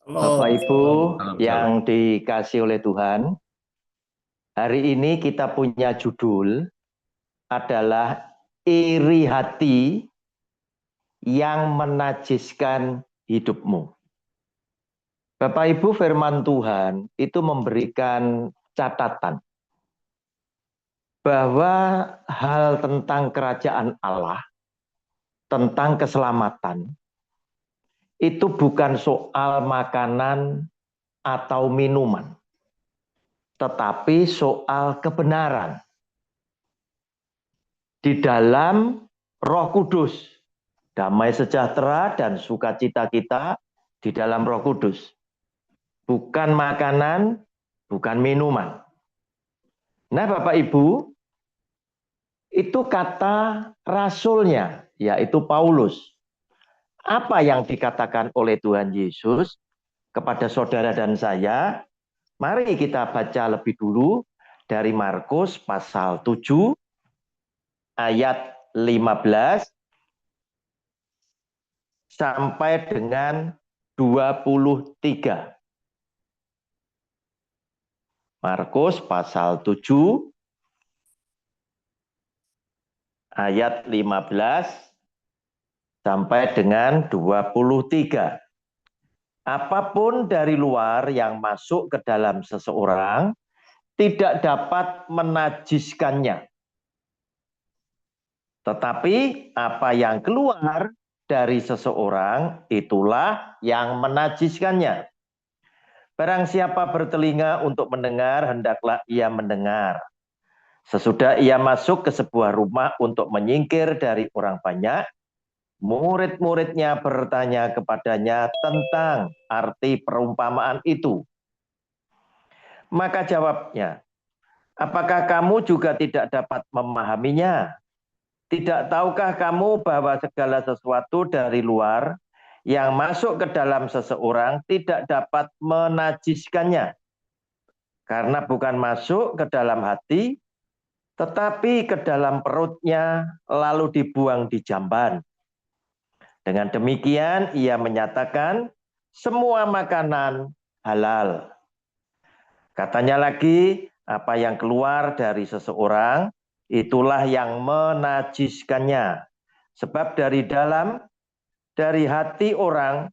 Bapak Halo, Ibu salam, yang salam. dikasih oleh Tuhan, hari ini kita punya judul adalah iri hati yang menajiskan hidupmu. Bapak Ibu, firman Tuhan itu memberikan catatan bahwa hal tentang kerajaan Allah, tentang keselamatan, itu bukan soal makanan atau minuman, tetapi soal kebenaran di dalam Roh Kudus, damai sejahtera dan sukacita kita di dalam Roh Kudus. Bukan makanan, bukan minuman. Nah, Bapak Ibu, itu kata rasulnya, yaitu Paulus. Apa yang dikatakan oleh Tuhan Yesus kepada saudara dan saya? Mari kita baca lebih dulu dari Markus pasal 7 ayat 15 sampai dengan 23. Markus pasal 7 ayat 15 sampai dengan 23. Apapun dari luar yang masuk ke dalam seseorang tidak dapat menajiskannya. Tetapi apa yang keluar dari seseorang itulah yang menajiskannya. Barang siapa bertelinga untuk mendengar, hendaklah ia mendengar. Sesudah ia masuk ke sebuah rumah untuk menyingkir dari orang banyak, murid-muridnya bertanya kepadanya tentang arti perumpamaan itu. Maka jawabnya, apakah kamu juga tidak dapat memahaminya? Tidak tahukah kamu bahwa segala sesuatu dari luar yang masuk ke dalam seseorang tidak dapat menajiskannya? Karena bukan masuk ke dalam hati, tetapi ke dalam perutnya lalu dibuang di jamban. Dengan demikian ia menyatakan semua makanan halal. Katanya lagi, apa yang keluar dari seseorang itulah yang menajiskannya. Sebab dari dalam, dari hati orang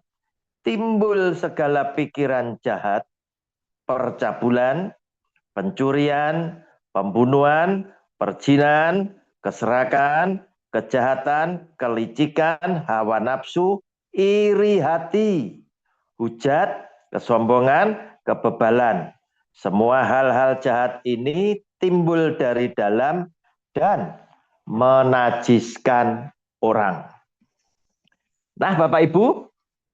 timbul segala pikiran jahat, percabulan, pencurian, pembunuhan, perjinan, keserakan, kejahatan, kelicikan, hawa nafsu, iri hati, hujat, kesombongan, kebebalan. Semua hal-hal jahat ini timbul dari dalam dan menajiskan orang. Nah, Bapak Ibu,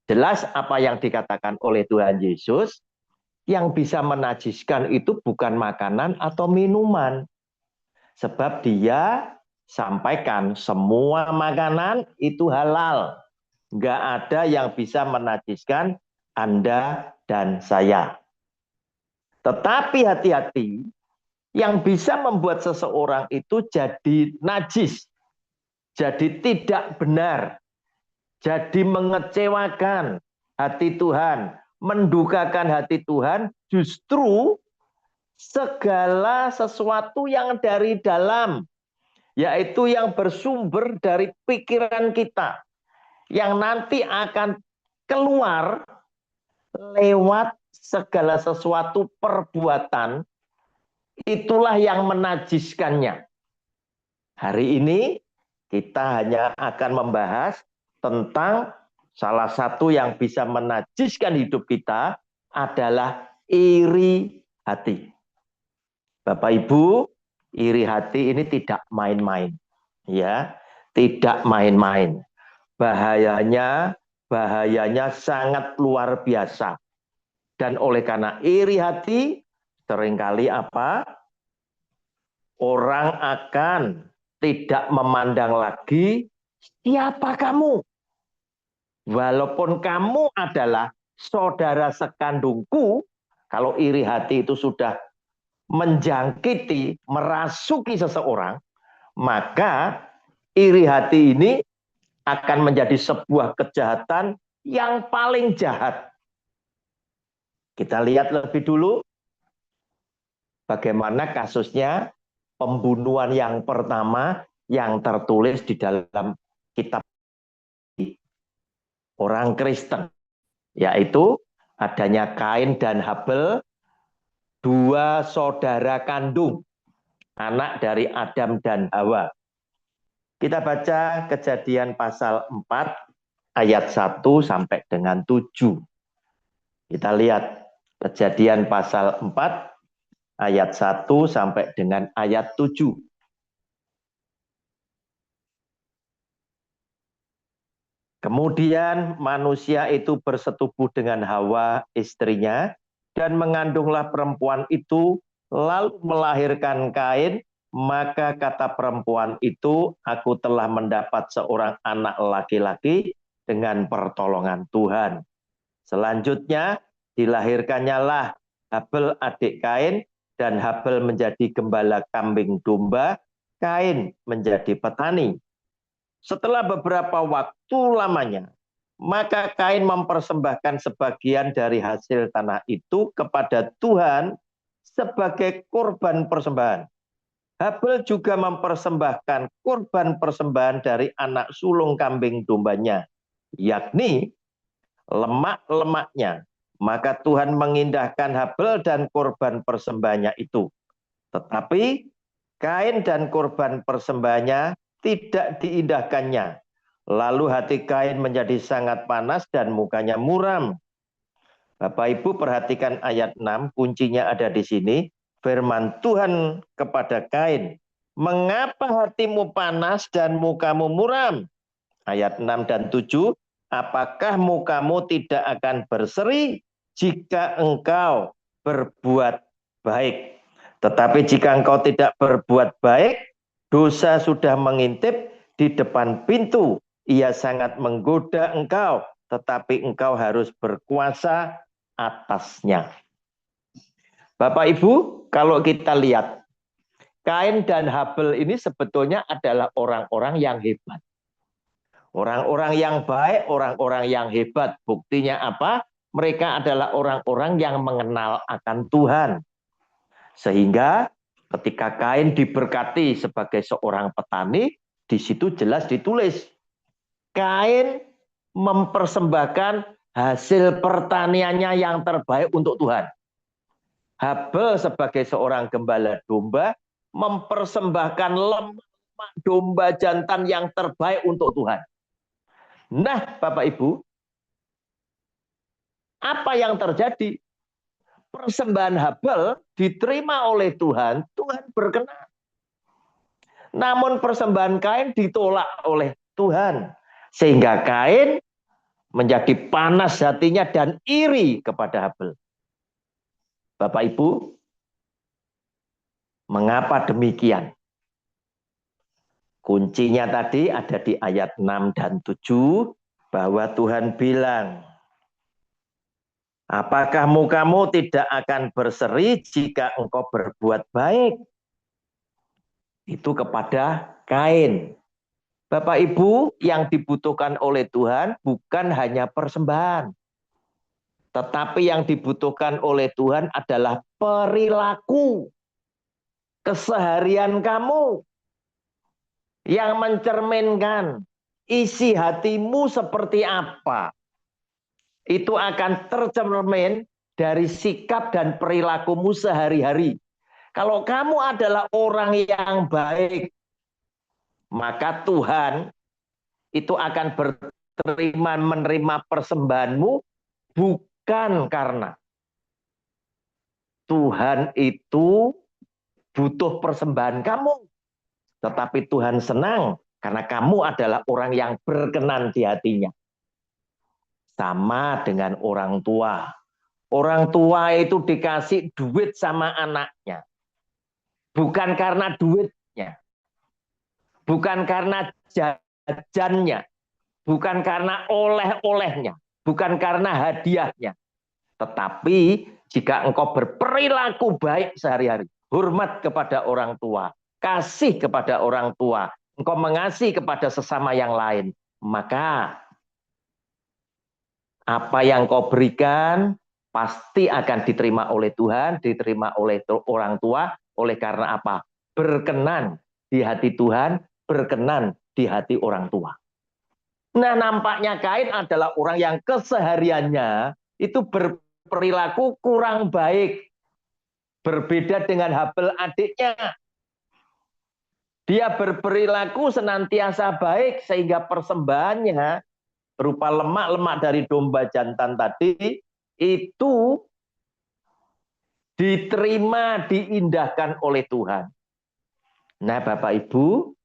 jelas apa yang dikatakan oleh Tuhan Yesus, yang bisa menajiskan itu bukan makanan atau minuman. Sebab dia sampaikan semua makanan itu halal. Nggak ada yang bisa menajiskan Anda dan saya. Tetapi hati-hati, yang bisa membuat seseorang itu jadi najis, jadi tidak benar, jadi mengecewakan hati Tuhan, mendukakan hati Tuhan, justru segala sesuatu yang dari dalam, yaitu yang bersumber dari pikiran kita, yang nanti akan keluar lewat segala sesuatu perbuatan, itulah yang menajiskannya. Hari ini kita hanya akan membahas tentang salah satu yang bisa menajiskan hidup kita adalah iri hati. Bapak Ibu, iri hati ini tidak main-main, ya, tidak main-main. Bahayanya, bahayanya sangat luar biasa. Dan oleh karena iri hati, seringkali apa? Orang akan tidak memandang lagi siapa kamu. Walaupun kamu adalah saudara sekandungku, kalau iri hati itu sudah menjangkiti, merasuki seseorang, maka iri hati ini akan menjadi sebuah kejahatan yang paling jahat. Kita lihat lebih dulu bagaimana kasusnya pembunuhan yang pertama yang tertulis di dalam kitab orang Kristen, yaitu adanya Kain dan Habel, dua saudara kandung, anak dari Adam dan Hawa. Kita baca Kejadian pasal 4 ayat 1 sampai dengan 7. Kita lihat Kejadian pasal 4 ayat 1 sampai dengan ayat 7. Kemudian manusia itu bersetubuh dengan Hawa istrinya dan mengandunglah perempuan itu lalu melahirkan Kain. Maka kata perempuan itu, aku telah mendapat seorang anak laki-laki dengan pertolongan Tuhan. Selanjutnya dilahirkannya lah Habel adik Kain, dan Habel menjadi gembala kambing domba, Kain menjadi petani. Setelah beberapa waktu lamanya, maka Kain mempersembahkan sebagian dari hasil tanah itu kepada Tuhan sebagai korban persembahan. Habel juga mempersembahkan korban persembahan dari anak sulung kambing dombanya, yakni lemak-lemaknya. Maka Tuhan mengindahkan Habel dan korban persembahannya itu. Tetapi Kain dan korban persembahannya tidak diindahkannya. Lalu hati Kain menjadi sangat panas dan mukanya muram. Bapak Ibu perhatikan ayat 6, kuncinya ada di sini. Firman Tuhan kepada Kain, mengapa hatimu panas dan mukamu muram? Ayat 6 dan 7, apakah mukamu tidak akan berseri jika engkau berbuat baik? Tetapi jika engkau tidak berbuat baik, dosa sudah mengintip di depan pintu. Ia sangat menggoda engkau, tetapi engkau harus berkuasa atasnya. Bapak Ibu, kalau kita lihat, Kain dan Habel ini sebetulnya adalah orang-orang yang hebat. Orang-orang yang baik, orang-orang yang hebat. Buktinya apa? Mereka adalah orang-orang yang mengenal akan Tuhan. Sehingga ketika Kain diberkati sebagai seorang petani, di situ jelas ditulis, Kain mempersembahkan hasil pertaniannya yang terbaik untuk Tuhan. Habel sebagai seorang gembala domba mempersembahkan lemak domba jantan yang terbaik untuk Tuhan. Nah, Bapak Ibu, apa yang terjadi? Persembahan Habel diterima oleh Tuhan, Tuhan berkenan. Namun persembahan Kain ditolak oleh Tuhan. Sehingga Kain menjadi panas hatinya dan iri kepada Habel. Bapak Ibu, mengapa demikian? Kuncinya tadi ada di ayat 6 dan 7, bahwa Tuhan bilang, apakah mukamu tidak akan berseri jika engkau berbuat baik? Itu kepada Kain. Bapak Ibu, yang dibutuhkan oleh Tuhan bukan hanya persembahan. Tetapi yang dibutuhkan oleh Tuhan adalah perilaku. Keseharian kamu yang mencerminkan isi hatimu seperti apa. Itu akan tercermin dari sikap dan perilakumu sehari-hari. Kalau kamu adalah orang yang baik, maka Tuhan itu akan menerima persembahanmu bukan karena Tuhan itu butuh persembahan kamu, tetapi Tuhan senang karena kamu adalah orang yang berkenan di hatinya. Sama dengan orang tua. Orang tua itu dikasih duit sama anaknya. Bukan karena duitnya. Bukan karena jajannya. Bukan karena oleh-olehnya. Bukan karena hadiahnya. Tetapi jika engkau berperilaku baik sehari-hari, hormat kepada orang tua, kasih kepada orang tua, engkau mengasihi kepada sesama yang lain, maka apa yang kau berikan pasti akan diterima oleh Tuhan, diterima oleh orang tua. Oleh karena apa? Berkenan di hati Tuhan, berkenan di hati orang tua. Nah, nampaknya Kain adalah orang yang kesehariannya itu berperilaku kurang baik. Berbeda dengan Habel adiknya. Dia berperilaku senantiasa baik sehingga persembahannya berupa lemak-lemak dari domba jantan tadi itu diterima, diindahkan oleh Tuhan. Nah, Bapak Ibu,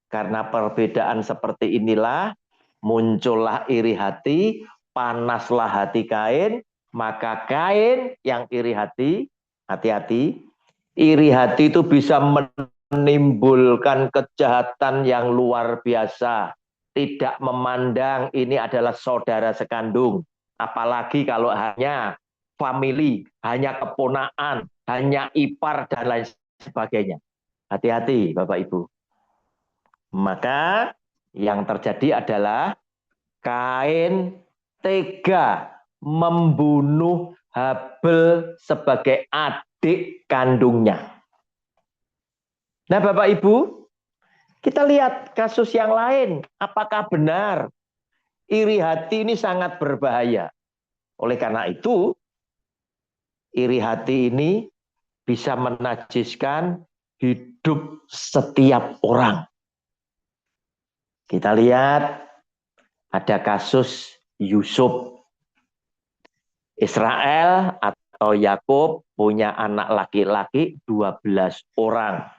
karena perbedaan seperti inilah muncullah iri hati, panaslah hati Kain, maka Kain yang iri hati, hati-hati, iri hati itu bisa menimbulkan kejahatan yang luar biasa. Tidak memandang ini adalah saudara sekandung. Apalagi kalau hanya family, hanya keponaan, hanya ipar, dan lain sebagainya. Hati-hati Bapak Ibu. Maka yang terjadi adalah Kain tega membunuh Habel sebagai adik kandungnya. Nah Bapak Ibu, kita lihat kasus yang lain. Apakah benar iri hati ini sangat berbahaya? Oleh karena itu, iri hati ini bisa menajiskan hidup setiap orang. Kita lihat ada kasus Yusuf. Israel atau Yakub punya anak laki-laki 12 orang.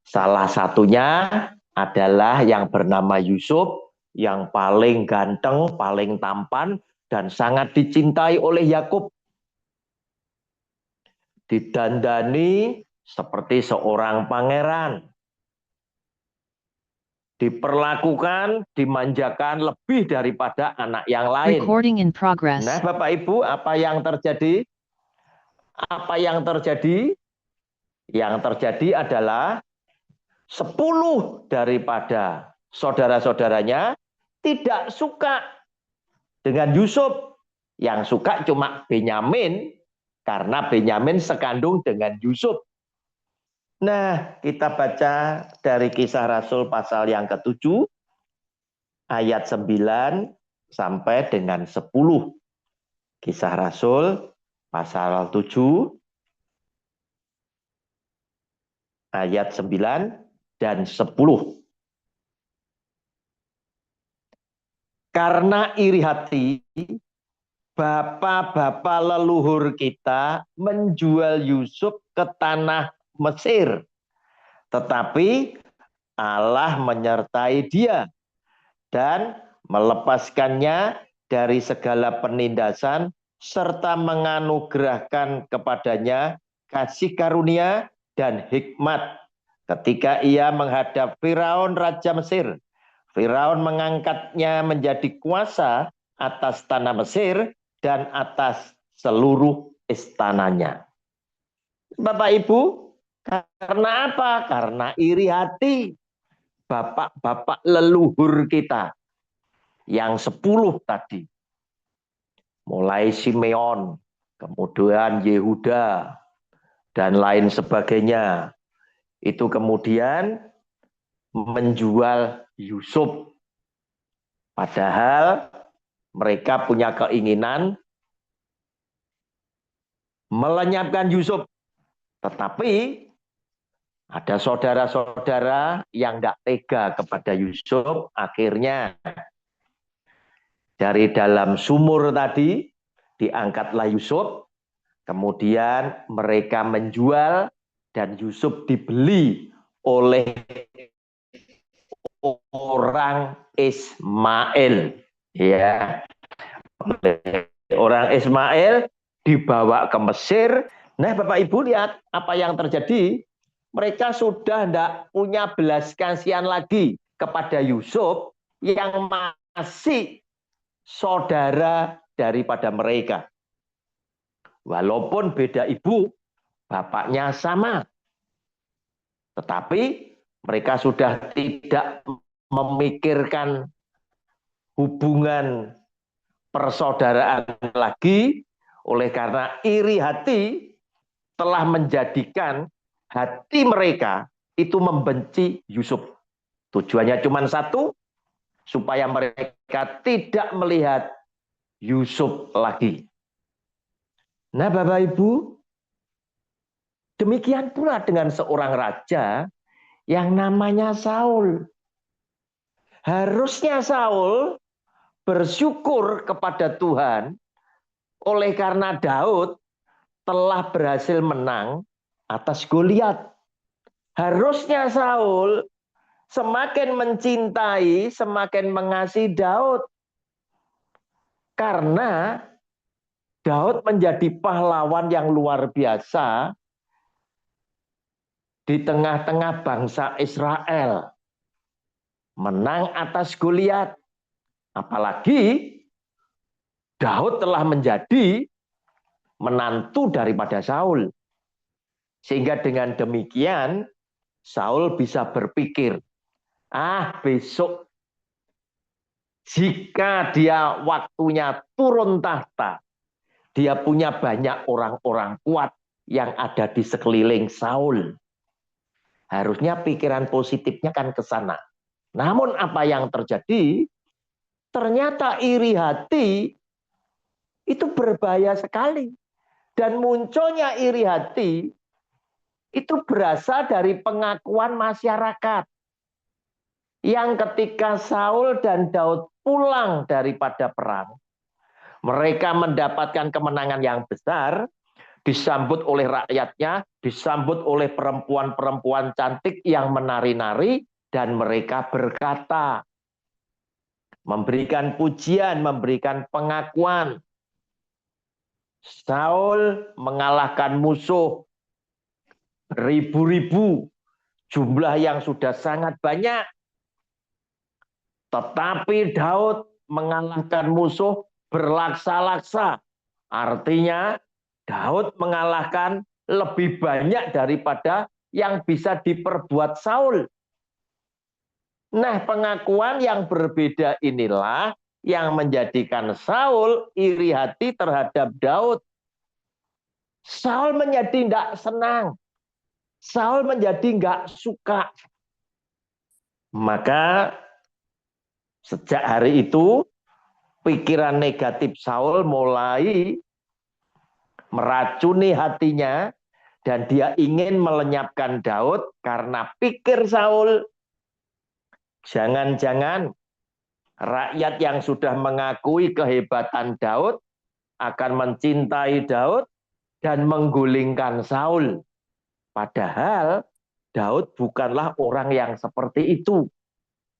Salah satunya adalah yang bernama Yusuf, yang paling ganteng, paling tampan, dan sangat dicintai oleh Yakub. Didandani seperti seorang pangeran. Diperlakukan, dimanjakan lebih daripada anak yang lain. Recording in progress. Nah, Bapak Ibu, apa yang terjadi? Apa yang terjadi? Yang terjadi adalah 10 daripada saudara-saudaranya tidak suka dengan Yusuf. Yang suka cuma Benyamin, karena Benyamin sekandung dengan Yusuf. Nah, kita baca dari Kisah Rasul pasal yang ke-7, ayat 9 sampai dengan 10. Kisah Rasul pasal 7, ayat 9 dan 10. Karena iri hati, bapak-bapak leluhur kita menjual Yusuf ke tanah Mesir. Tetapi Allah menyertai dia dan melepaskannya dari segala penindasan serta menganugerahkan kepadanya kasih karunia dan hikmat ketika ia menghadap Firaun Raja Mesir. Firaun mengangkatnya menjadi kuasa atas tanah Mesir dan atas seluruh istananya. Bapak Ibu, karena apa? Karena iri hati bapak-bapak leluhur kita yang 10 tadi. Mulai Simeon, kemudian Yehuda, dan lain sebagainya. Itu kemudian menjual Yusuf. Padahal mereka punya keinginan melenyapkan Yusuf. Tetapi ada saudara-saudara yang tidak tega kepada Yusuf. Akhirnya dari dalam sumur tadi diangkatlah Yusuf. Kemudian mereka menjual dan Yusuf dibeli oleh orang Ismail, ya, orang Ismail dibawa ke Mesir. Nah, Bapak Ibu lihat apa yang terjadi. Mereka sudah tidak punya belas kasihan lagi kepada Yusuf yang masih saudara daripada mereka. Walaupun beda ibu, bapaknya sama. Tetapi mereka sudah tidak memikirkan hubungan persaudaraan lagi. Oleh karena iri hati telah menjadikan hati mereka itu membenci Yusuf. Tujuannya cuma satu, supaya mereka tidak melihat Yusuf lagi. Nah, Bapak Ibu, demikian pula dengan seorang raja yang namanya Saul. Harusnya Saul bersyukur kepada Tuhan oleh karena Daud telah berhasil menang atas Goliat. Harusnya Saul semakin mencintai, semakin mengasihi Daud. Karena Daud menjadi pahlawan yang luar biasa di tengah-tengah bangsa Israel. Menang atas Goliat. Apalagi Daud telah menjadi menantu daripada Saul. Sehingga dengan demikian Saul bisa berpikir, besok jika dia waktunya turun tahta, dia punya banyak orang-orang kuat yang ada di sekeliling Saul. Harusnya pikiran positifnya kan ke sana. Namun apa yang terjadi? Ternyata iri hati itu berbahaya sekali. Dan munculnya iri hati itu berasal dari pengakuan masyarakat. Yang ketika Saul dan Daud pulang daripada perang, mereka mendapatkan kemenangan yang besar, disambut oleh rakyatnya, disambut oleh perempuan-perempuan cantik yang menari-nari, dan mereka berkata, memberikan pujian, memberikan pengakuan. Saul mengalahkan musuh ribu-ribu, jumlah yang sudah sangat banyak. Tetapi Daud mengalahkan musuh berlaksa-laksa. Artinya Daud mengalahkan lebih banyak daripada yang bisa diperbuat Saul. Nah, pengakuan yang berbeda inilah yang menjadikan Saul iri hati terhadap Daud. Saul menjadi tidak senang. Saul menjadi nggak suka. Maka sejak hari itu pikiran negatif Saul mulai meracuni hatinya dan dia ingin melenyapkan Daud karena pikir Saul, jangan-jangan rakyat yang sudah mengakui kehebatan Daud akan mencintai Daud dan menggulingkan Saul. Padahal Daud bukanlah orang yang seperti itu.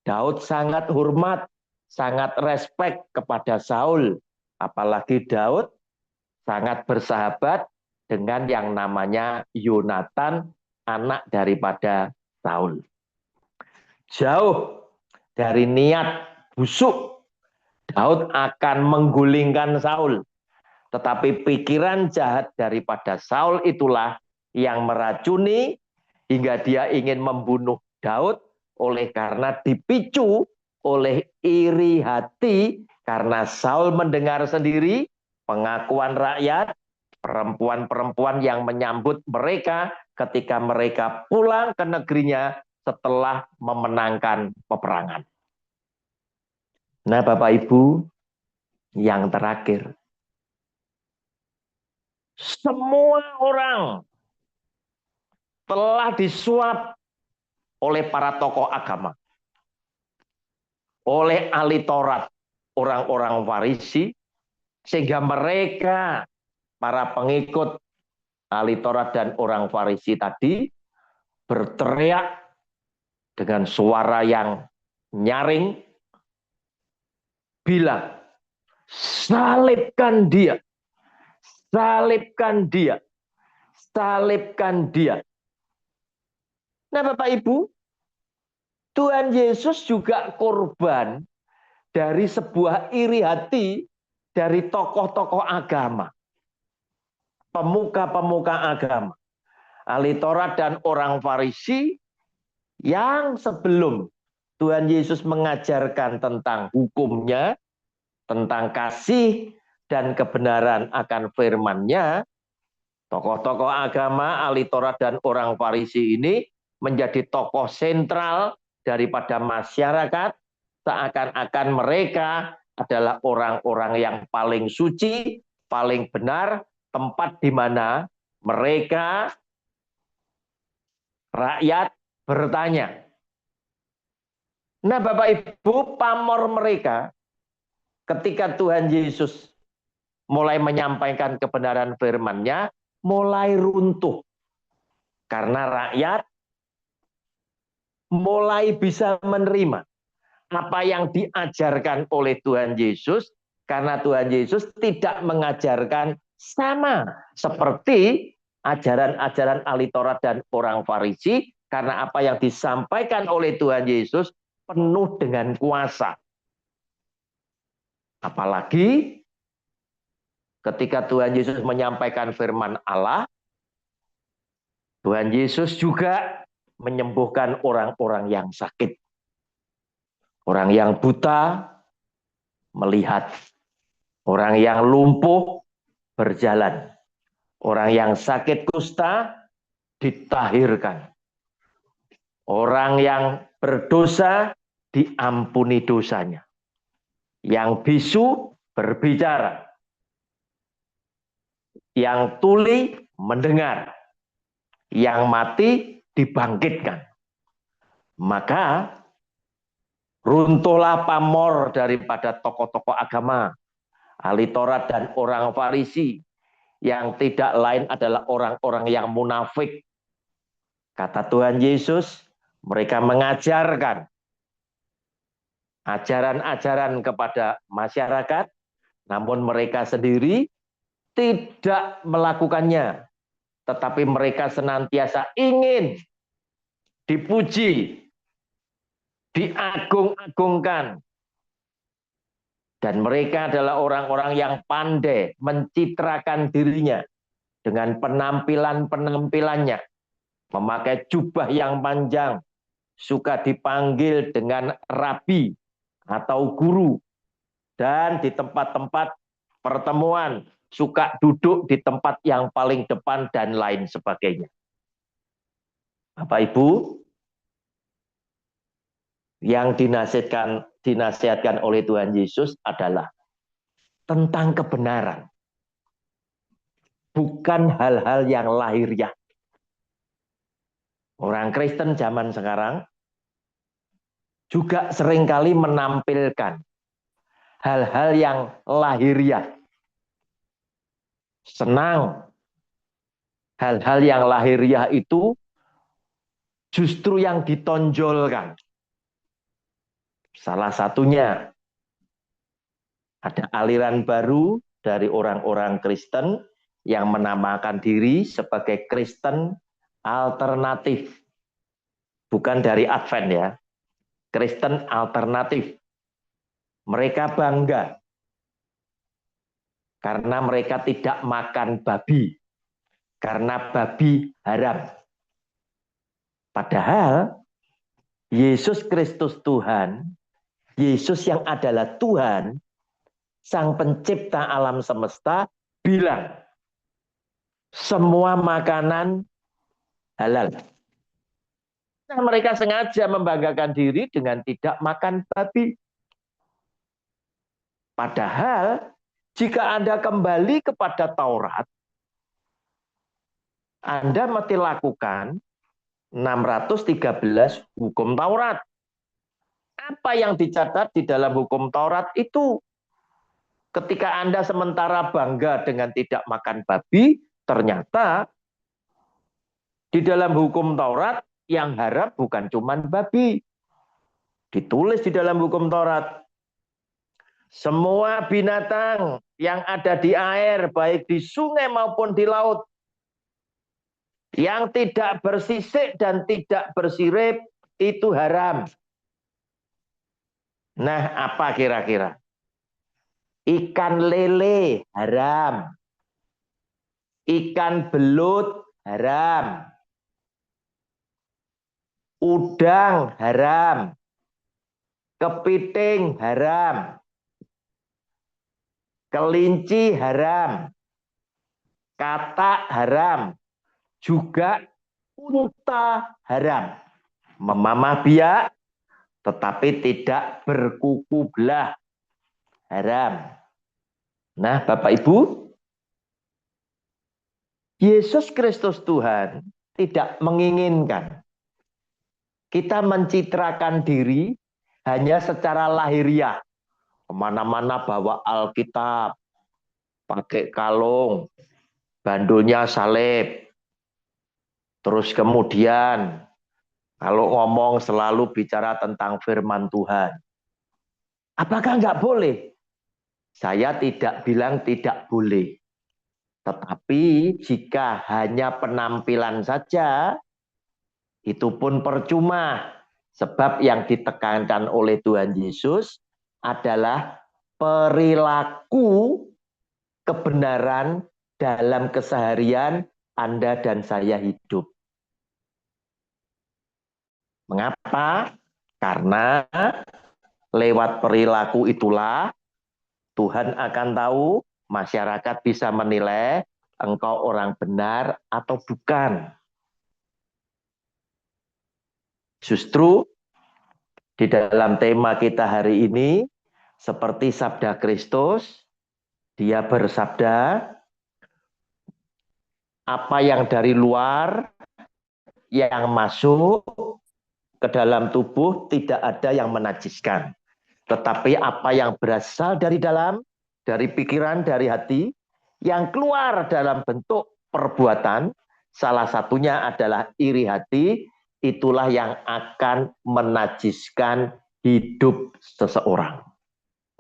Daud sangat hormat, sangat respek kepada Saul. Apalagi Daud sangat bersahabat dengan yang namanya Yonatan, anak daripada Saul. Jauh dari niat busuk, Daud akan menggulingkan Saul. Tetapi pikiran jahat daripada Saul itulah yang meracuni hingga dia ingin membunuh Daud oleh karena dipicu oleh iri hati karena Saul mendengar sendiri pengakuan rakyat, perempuan-perempuan yang menyambut mereka ketika mereka pulang ke negerinya setelah memenangkan peperangan. Nah, Bapak Ibu, yang terakhir, semua orang telah disuap oleh para tokoh agama, oleh ahli Taurat, orang-orang Farisi, sehingga mereka, para pengikut ahli Taurat dan orang Farisi tadi, berteriak dengan suara yang nyaring, bilang, salibkan dia, salibkan dia, salibkan dia. Nah, Bapak Ibu, Tuhan Yesus juga korban dari sebuah iri hati dari tokoh-tokoh agama, pemuka-pemuka agama, ahli Taurat dan orang Farisi yang sebelum Tuhan Yesus mengajarkan tentang hukumnya, tentang kasih, dan kebenaran akan firman-Nya, tokoh-tokoh agama, ahli Taurat dan orang Farisi ini menjadi tokoh sentral daripada masyarakat, seakan-akan mereka adalah orang-orang yang paling suci, paling benar, tempat di mana mereka, rakyat, bertanya. Nah, Bapak Ibu, pamor mereka ketika Tuhan Yesus mulai menyampaikan kebenaran firman-Nya, mulai runtuh. Karena rakyat mulai bisa menerima apa yang diajarkan oleh Tuhan Yesus, karena Tuhan Yesus tidak mengajarkan sama seperti ajaran-ajaran ahli Taurat dan orang Farisi, karena apa yang disampaikan oleh Tuhan Yesus penuh dengan kuasa. Apalagi ketika Tuhan Yesus menyampaikan firman Allah, Tuhan Yesus juga menyembuhkan orang-orang yang sakit. Orang yang buta melihat. Orang yang lumpuh berjalan. Orang yang sakit kusta ditahirkan. Orang yang berdosa diampuni dosanya. Yang bisu berbicara. Yang tuli mendengar. Yang mati dibangkitkan. Maka runtuhlah pamor daripada tokoh-tokoh agama, ahli Taurat dan orang Farisi, yang tidak lain adalah orang-orang yang munafik. Kata Tuhan Yesus, mereka mengajarkan ajaran-ajaran kepada masyarakat, namun mereka sendiri tidak melakukannya. Tetapi mereka senantiasa ingin dipuji, diagung-agungkan. Dan mereka adalah orang-orang yang pandai mencitrakan dirinya dengan penampilan-penampilannya. Memakai jubah yang panjang, suka dipanggil dengan rabi atau guru. Dan di tempat-tempat pertemuan, suka duduk di tempat yang paling depan dan lain sebagainya. Bapak Ibu, yang dinasihatkan oleh Tuhan Yesus adalah tentang kebenaran. Bukan hal-hal yang lahiriah. Orang Kristen zaman sekarang juga seringkali menampilkan hal-hal yang lahiriah. Senang. Hal-hal yang lahiriah itu justru yang ditonjolkan. Salah satunya ada aliran baru dari orang-orang Kristen yang menamakan diri sebagai Kristen alternatif. Bukan dari Advent ya. Kristen alternatif. Mereka bangga karena mereka tidak makan babi. Karena babi haram. Padahal Yesus Kristus Tuhan, Yesus yang adalah Tuhan, Sang Pencipta alam semesta, bilang semua makanan halal. Nah, mereka sengaja membanggakan diri dengan tidak makan babi. Padahal jika Anda kembali kepada Taurat, Anda mesti lakukan 613 hukum Taurat. Apa yang dicatat di dalam hukum Taurat itu? Ketika Anda sementara bangga dengan tidak makan babi, ternyata di dalam hukum Taurat yang haram bukan cuma babi. Ditulis di dalam hukum Taurat, semua binatang yang ada di air, baik di sungai maupun di laut, yang tidak bersisik dan tidak bersirip, itu haram. Nah, apa kira-kira? Ikan lele haram. Ikan belut haram. Udang haram. Kepiting haram. kelinci haram, katak haram, juga unta haram. Memamah biak tetapi tidak berkuku belah haram. Nah, Bapak Ibu, Yesus Kristus Tuhan tidak menginginkan kita mencitrakan diri hanya secara lahiriah. Kemana-mana bawa Alkitab, pakai kalung, bandulnya salib. Terus kemudian kalau ngomong selalu bicara tentang firman Tuhan. Apakah nggak boleh? Saya tidak bilang tidak boleh. Tetapi jika hanya penampilan saja, itu pun percuma. Sebab yang ditekankan oleh Tuhan Yesus adalah perilaku kebenaran dalam keseharian Anda dan saya hidup. Mengapa? Karena lewat perilaku itulah Tuhan akan tahu, masyarakat bisa menilai engkau orang benar atau bukan. Justru di dalam tema kita hari ini, seperti sabda Kristus, dia bersabda, apa yang dari luar, yang masuk ke dalam tubuh tidak ada yang menajiskan. Tetapi apa yang berasal dari dalam, dari pikiran, dari hati, yang keluar dalam bentuk perbuatan, salah satunya adalah iri hati, itulah yang akan menajiskan hidup seseorang.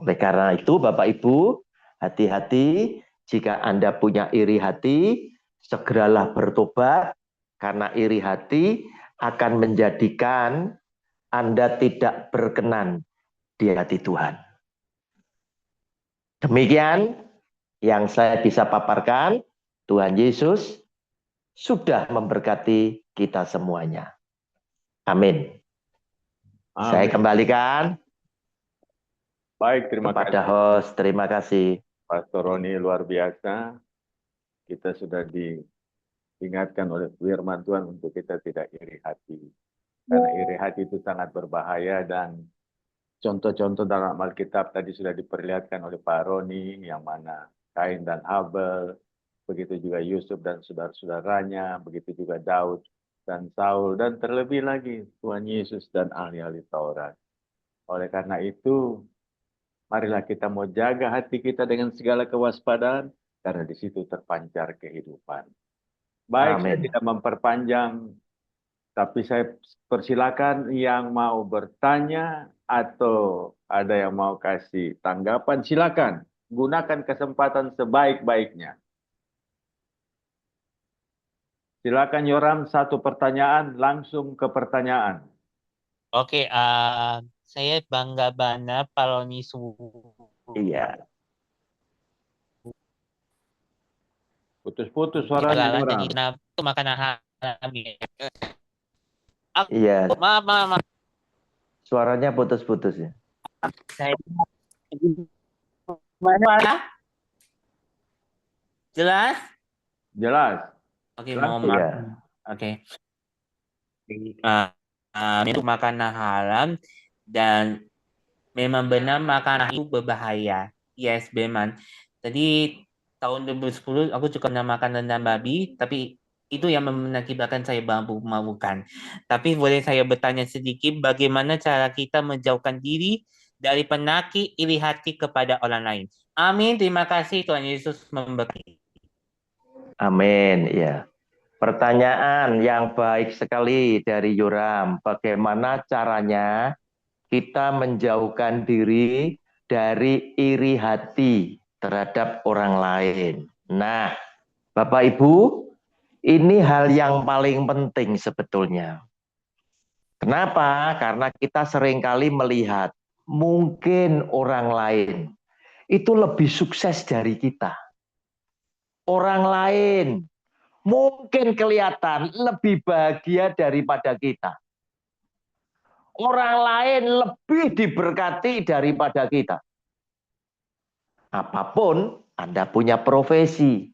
Oleh karena itu, Bapak Ibu, hati-hati jika Anda punya iri hati, segeralah bertobat, karena iri hati akan menjadikan Anda tidak berkenan di hati Tuhan. Demikian yang saya bisa paparkan. Tuhan Yesus sudah memberkati kita semuanya. Amin. Saya kembalikan Baik, terima kepada kasih. host. Terima kasih. Pastor Roni luar biasa. Kita sudah diingatkan oleh firman Tuhan untuk kita tidak iri hati. Karena iri hati itu sangat berbahaya dan contoh-contoh dalam Alkitab tadi sudah diperlihatkan oleh Pak Roni, yang mana Kain dan Habel, begitu juga Yusuf dan saudara-saudaranya, begitu juga Daud dan Saul, dan terlebih lagi Tuhan Yesus dan ahli-ahli Taurat. Oleh karena itu, marilah kita mau jaga hati kita dengan segala kewaspadaan, karena di situ terpancar kehidupan. Baik, saya Amin. tidak memperpanjang, tapi saya persilakan yang mau bertanya atau ada yang mau kasih tanggapan, silakan. Gunakan kesempatan sebaik-baiknya. Silakan Yoram, satu pertanyaan, langsung ke pertanyaan. Oke, saya bangga banget Pak Roni Iya. Putus-putus suaranya jadi Yoram. kenapa itu makanan haram ya? Aku, Iya. maaf. Suaranya putus-putus ya. Saya mana? Jelas? Jelas. Oke, Jelas. mohon Iya. maaf. Oke. Itu makanan haram dan memang benar makanan itu berbahaya. Yes, memang. Tadi tahun 2010 aku juga pernah makan rendang babi, tapi itu yang mengakibatkan saya mabuk-mabukan. Tapi boleh saya bertanya sedikit, bagaimana cara kita menjauhkan diri dari penyakit iri hati kepada orang lain? Amin. Terima kasih, Tuhan Yesus memberkati. Amin. Ya. Pertanyaan yang baik sekali dari Yoram. Bagaimana caranya kita menjauhkan diri dari iri hati terhadap orang lain? Nah, Bapak Ibu, ini hal yang paling penting sebetulnya. Kenapa? Karena kita seringkali melihat mungkin orang lain itu lebih sukses dari kita. Orang lain mungkin kelihatan lebih bahagia daripada kita. Orang lain lebih diberkati daripada kita. Apapun Anda punya profesi.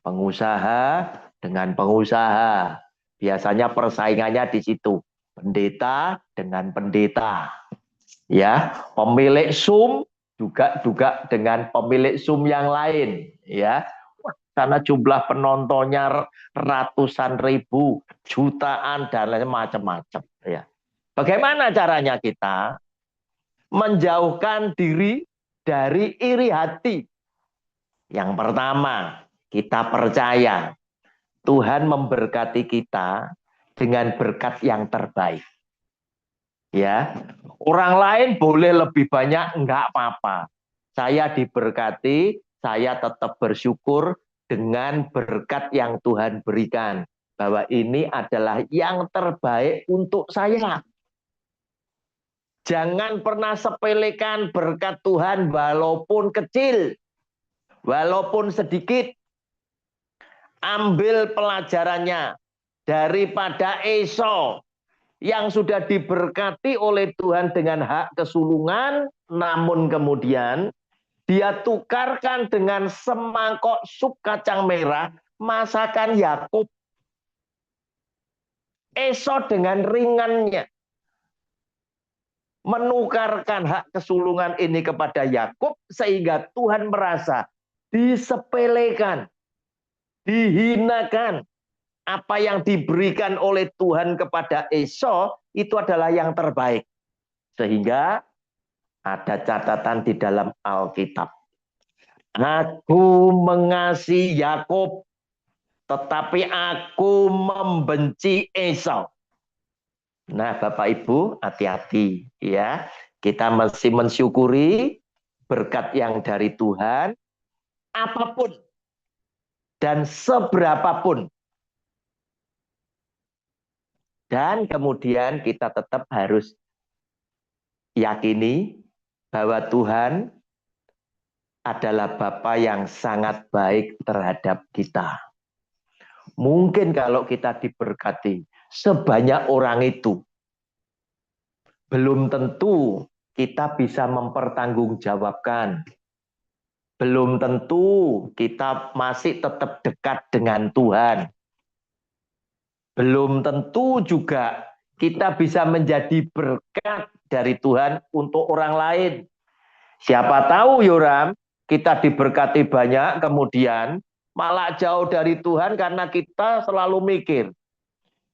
Pengusaha dengan pengusaha. Biasanya persaingannya di situ. Pendeta dengan pendeta. Ya, pemilik SUM juga dengan pemilik SUM yang lain, ya. Karena jumlah penontonnya ratusan ribu, jutaan dan lain macam-macam, ya. Bagaimana caranya kita menjauhkan diri dari iri hati? Yang pertama, kita percaya Tuhan memberkati kita dengan berkat yang terbaik. Ya, orang lain boleh lebih banyak, enggak apa-apa. Saya diberkati, saya tetap bersyukur dengan berkat yang Tuhan berikan. Bahwa ini adalah yang terbaik untuk saya. Jangan pernah sepelekan berkat Tuhan walaupun kecil, walaupun sedikit. Ambil pelajarannya daripada Esau yang sudah diberkati oleh Tuhan dengan hak kesulungan, namun kemudian dia tukarkan dengan semangkok sup kacang merah masakan Yakub. Esau dengan ringannya menukarkan hak kesulungan ini kepada Yakub sehingga Tuhan merasa disepelekan, dihinakan. Apa yang diberikan oleh Tuhan kepada Esau itu adalah yang terbaik. Sehingga ada catatan di dalam Alkitab. Aku mengasihi Yakub, tetapi aku membenci Esau. Nah, Bapak Ibu, hati-hati ya. Kita mesti mensyukuri berkat yang dari Tuhan, apapun dan seberapapun. Dan kemudian kita tetap harus yakini bahwa Tuhan adalah Bapa yang sangat baik terhadap kita. Mungkin kalau kita diberkati sebanyak orang itu, belum tentu kita bisa mempertanggungjawabkan. Belum tentu kita masih tetap dekat dengan Tuhan. Belum tentu juga kita bisa menjadi berkat dari Tuhan untuk orang lain. Siapa tahu Yoram, kita diberkati banyak, kemudian malah jauh dari Tuhan karena kita selalu mikir,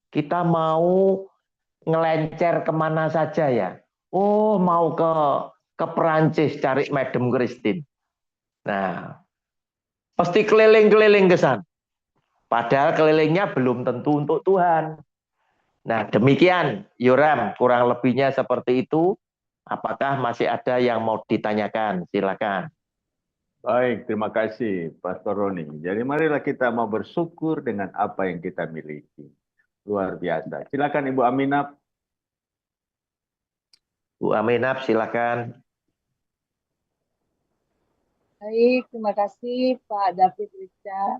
kita mau ngelencer kemana saja ya. Oh, mau ke Perancis cari Madam Christine. Nah, pasti keliling-keliling ke sana. Padahal kelilingnya belum tentu untuk Tuhan. Nah, demikian Yoram, kurang lebihnya seperti itu. Apakah masih ada yang mau ditanyakan? Silakan. Baik, terima kasih Pastor Roni. Jadi marilah kita mau bersyukur dengan apa yang kita miliki. Luar biasa. Silakan Ibu Aminah. Bu Aminah, silakan. Baik, terima kasih Pak David Richard.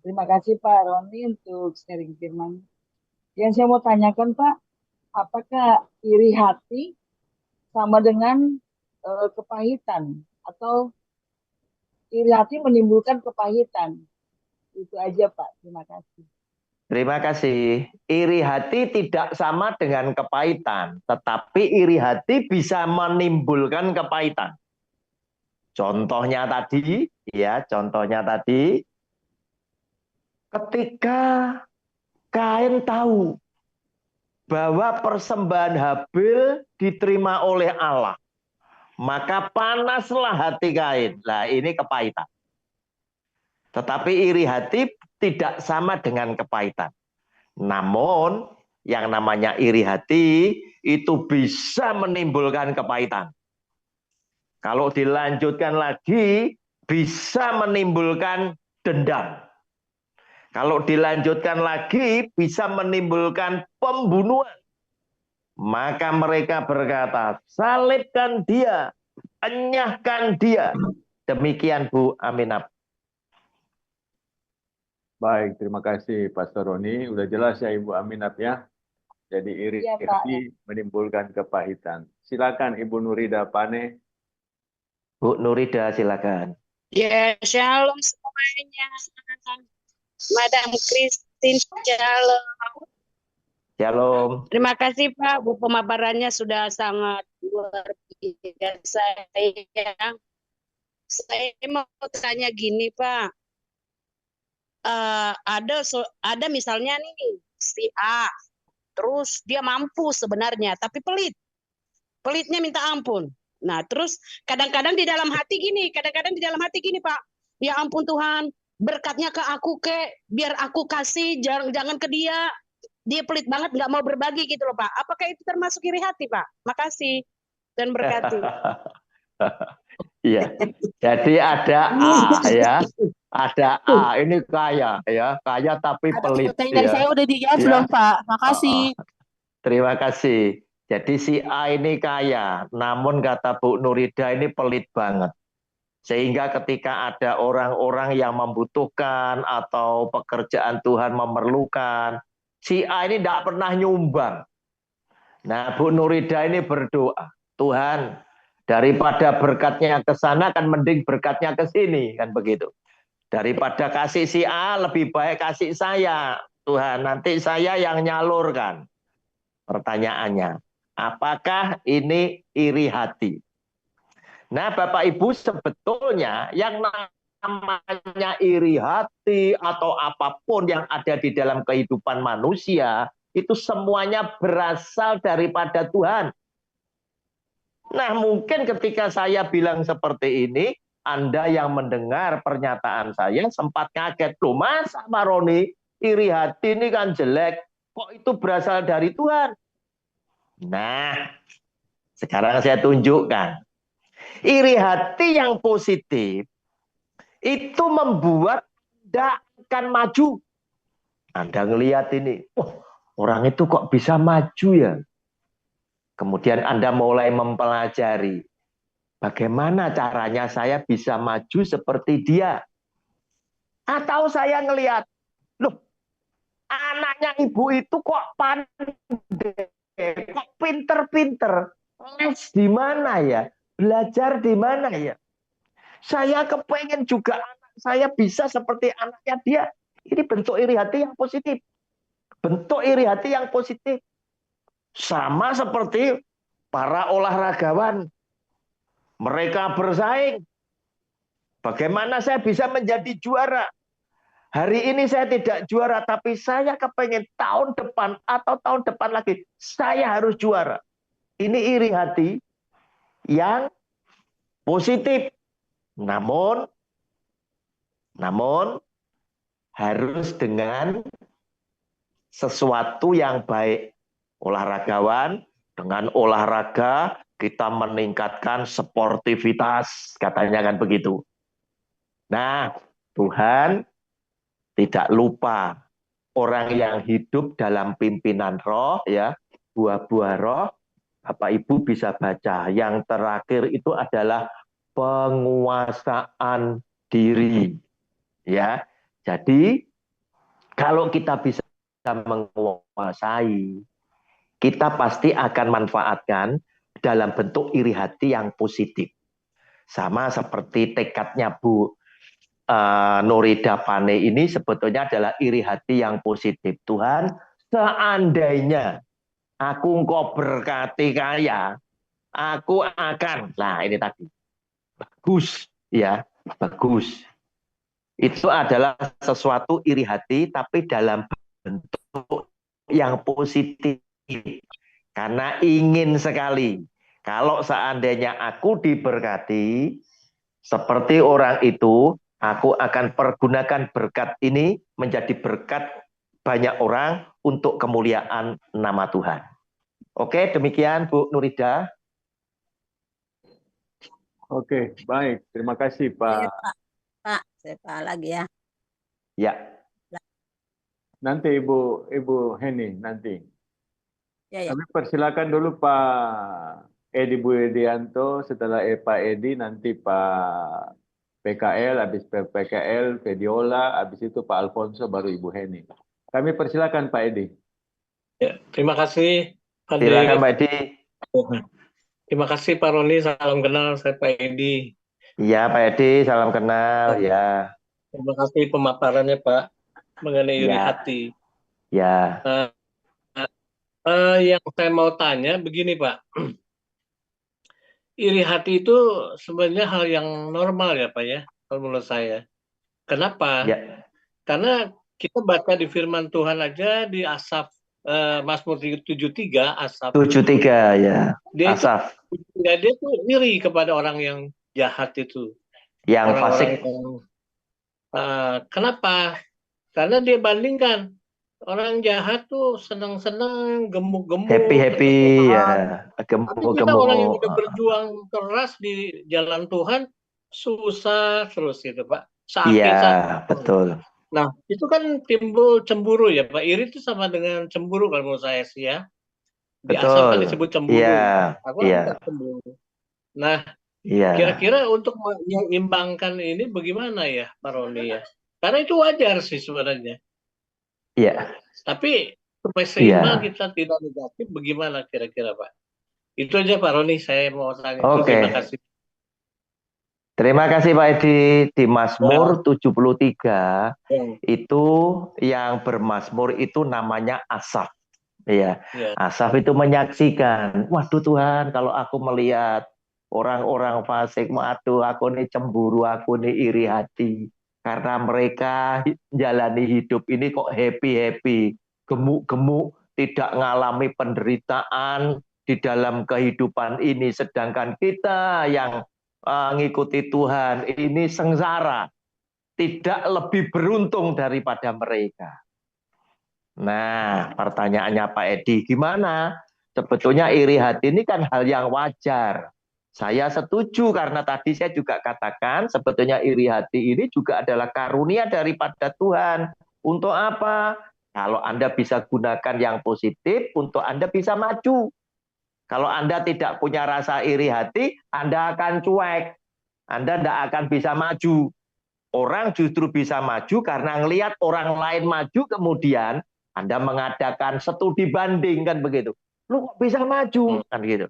Terima kasih Pak Roni untuk sharing firman. Yang saya mau tanyakan Pak, apakah iri hati sama dengan kepahitan atau iri hati menimbulkan kepahitan? Itu aja Pak, terima kasih. Terima kasih. Iri hati tidak sama dengan kepahitan, tetapi iri hati bisa menimbulkan kepahitan. Contohnya tadi, ketika Kain tahu bahwa persembahan Habil diterima oleh Allah, maka panaslah hati Kain. Nah, ini kepahitan. Tetapi iri hati tidak sama dengan kepahitan. Namun, yang namanya iri hati itu bisa menimbulkan kepahitan. Kalau dilanjutkan lagi, bisa menimbulkan dendam. Kalau dilanjutkan lagi, bisa menimbulkan pembunuhan. Maka mereka berkata, salibkan dia, enyahkan dia. Demikian Bu Aminah. Baik, terima kasih Pastor Roni. Udah jelas ya Ibu Aminah ya. Jadi iri hati menimbulkan kepahitan. Silakan Ibu Nurida Pane. Bu Nurida, silakan. Ya, shalom semuanya. Madam Christine, shalom. Shalom. Terima kasih Pak, Bu, pemaparannya sudah sangat luar biasa ya. Saya mau tanya gini Pak, ada misalnya nih si A, terus dia mampu sebenarnya, tapi pelitnya minta ampun. Nah, terus kadang-kadang di dalam hati gini, Pak, ya ampun Tuhan, berkatnya ke aku biar aku kasih, jangan ke dia pelit banget, nggak mau berbagi gitu loh Pak. Apakah itu termasuk iri hati Pak? Makasih dan berkati. Iya. Jadi ada A ya. Ada A, ini kaya ya, kaya tapi pelit Pertanyaan ya. saya udah dijawab Ya. belum Pak? Makasih. Terima kasih. Jadi si A ini kaya, namun kata Bu Nurida ini pelit banget. Sehingga ketika ada orang-orang yang membutuhkan atau pekerjaan Tuhan memerlukan, si A ini tidak pernah nyumbang. Nah, Bu Nurida ini berdoa, Tuhan, daripada berkatnya ke sana kan mending berkatnya ke sini, kan begitu. Daripada kasih si A, lebih baik kasih saya. Tuhan, nanti saya yang nyalurkan. Pertanyaannya, apakah ini iri hati? Nah, Bapak Ibu, sebetulnya yang namanya iri hati atau apapun yang ada di dalam kehidupan manusia, itu semuanya berasal daripada Tuhan. Nah, mungkin ketika saya bilang seperti ini, Anda yang mendengar pernyataan saya sempat kaget. Loh, masa Pak Roni, iri hati ini kan jelek, kok itu berasal dari Tuhan? Nah, sekarang saya tunjukkan. Iri hati yang positif itu membuat Anda akan maju. Anda ngelihat ini, orang itu kok bisa maju ya? Kemudian Anda mulai mempelajari, bagaimana caranya saya bisa maju seperti dia? Atau saya ngelihat, loh, anaknya ibu itu kok pandai, kok pinter-pinter, les di mana ya? Belajar di mana ya? Saya kepengen juga anak saya bisa seperti anaknya dia. Ini bentuk iri hati yang positif. Bentuk iri hati yang positif. Sama seperti para olahragawan. Mereka bersaing. Bagaimana saya bisa menjadi juara? Hari ini saya tidak juara, tapi saya kepengen tahun depan atau tahun depan lagi, saya harus juara. Ini iri hati yang positif. Namun harus dengan sesuatu yang baik. Olahragawan, dengan olahraga kita meningkatkan sportivitas, katanya kan begitu. Nah, Tuhan tidak lupa orang yang hidup dalam pimpinan roh, ya, buah-buah roh. Bapak Ibu bisa baca. Yang terakhir itu adalah penguasaan diri. Ya, jadi kalau kita bisa menguasai, kita pasti akan manfaatkan dalam bentuk iri hati yang positif. Sama seperti tekadnya Bu Nurida Pane ini sebetulnya adalah iri hati yang positif. Tuhan, seandainya aku engkau berkati kaya, aku akan. Nah, ini tadi. Bagus, ya, bagus. Itu adalah sesuatu iri hati, tapi dalam bentuk yang positif. Karena ingin sekali. Kalau seandainya aku diberkati, seperti orang itu, aku akan pergunakan berkat ini menjadi berkat banyak orang untuk kemuliaan nama Tuhan. Oke, demikian Bu Nurida. Oke, baik. Terima kasih Pak. Pak, saya Pak lagi ya. Ya. Nanti Ibu Heni nanti. Ya. Kami persilakan dulu Pak Edi Budianto, setelah Pak Edi nanti Pak PKL, habis PKL, Fediola, habis itu Pak Alfonso, baru Ibu Heni. Kami persilakan Pak Edi. Ya, terima kasih Pak Silakan Pak Edi. Terima kasih Pak Roni, salam kenal, saya Pak Edi. Iya, Pak Edi, salam kenal. Ya, Terima kasih pemaparannya Pak mengenai iri ya, hati. ya. Yang saya mau tanya begini Pak, iri hati itu sebenarnya hal yang normal ya Pak ya, kalau menurut saya. Kenapa? Ya, Karena kita baca di firman Tuhan aja di Asaf, Mazmur 73, Asaf, 73 ya. dia itu Asaf, dia tuh iri kepada orang yang jahat itu, yang orang-orang fasik. yang kenapa? Karena dia bandingkan orang jahat tuh senang-senang, gemuk-gemuk, Happy-happy ya. ketemuan. Tapi kita orang yang Gemuk-gemuk. udah berjuang keras di jalan Tuhan susah terus gitu Pak, Iya, sakit. betul. Nah itu kan timbul cemburu ya Pak. Iri itu sama dengan cemburu kalau menurut saya sih ya. Di Asaf kan Betul. disebut Iya, cemburu. Aku iya, anggap cemburu. Nah iya. kira-kira untuk menyeimbangkan ini bagaimana ya Pak Roni ya? Karena itu wajar sih sebenarnya. Iya, Tapi supaya seimbang iya. kita tidak negatif bagaimana kira-kira Pak? Itu aja Pak Roni saya mau tanya itu. Oke. Terima kasih. Terima kasih Pak Edi. Di Ya, Mazmur 73 ya, itu yang bermazmur itu namanya Asaf. Ya, ya. Asaf itu menyaksikan, waduh Tuhan, kalau aku melihat orang-orang fasik, waduh aku ini cemburu, aku ini iri hati. Karena mereka jalani hidup ini kok happy-happy, gemuk-gemuk, tidak mengalami penderitaan di dalam kehidupan ini. Sedangkan kita yang ngikuti Tuhan ini sengsara, tidak lebih beruntung daripada mereka. Nah, pertanyaannya Pak Edi, gimana? Sebetulnya iri hati ini kan hal yang wajar. Saya setuju karena tadi saya juga katakan sebetulnya iri hati ini juga adalah karunia daripada Tuhan. Untuk apa? Kalau Anda bisa gunakan yang positif, untuk Anda bisa maju. Kalau Anda tidak punya rasa iri hati, Anda akan cuek. Anda tidak akan bisa maju. Orang justru bisa maju karena ngelihat orang lain maju, kemudian Anda mengadakan studi banding kan begitu. Lu kok bisa maju kan gitu.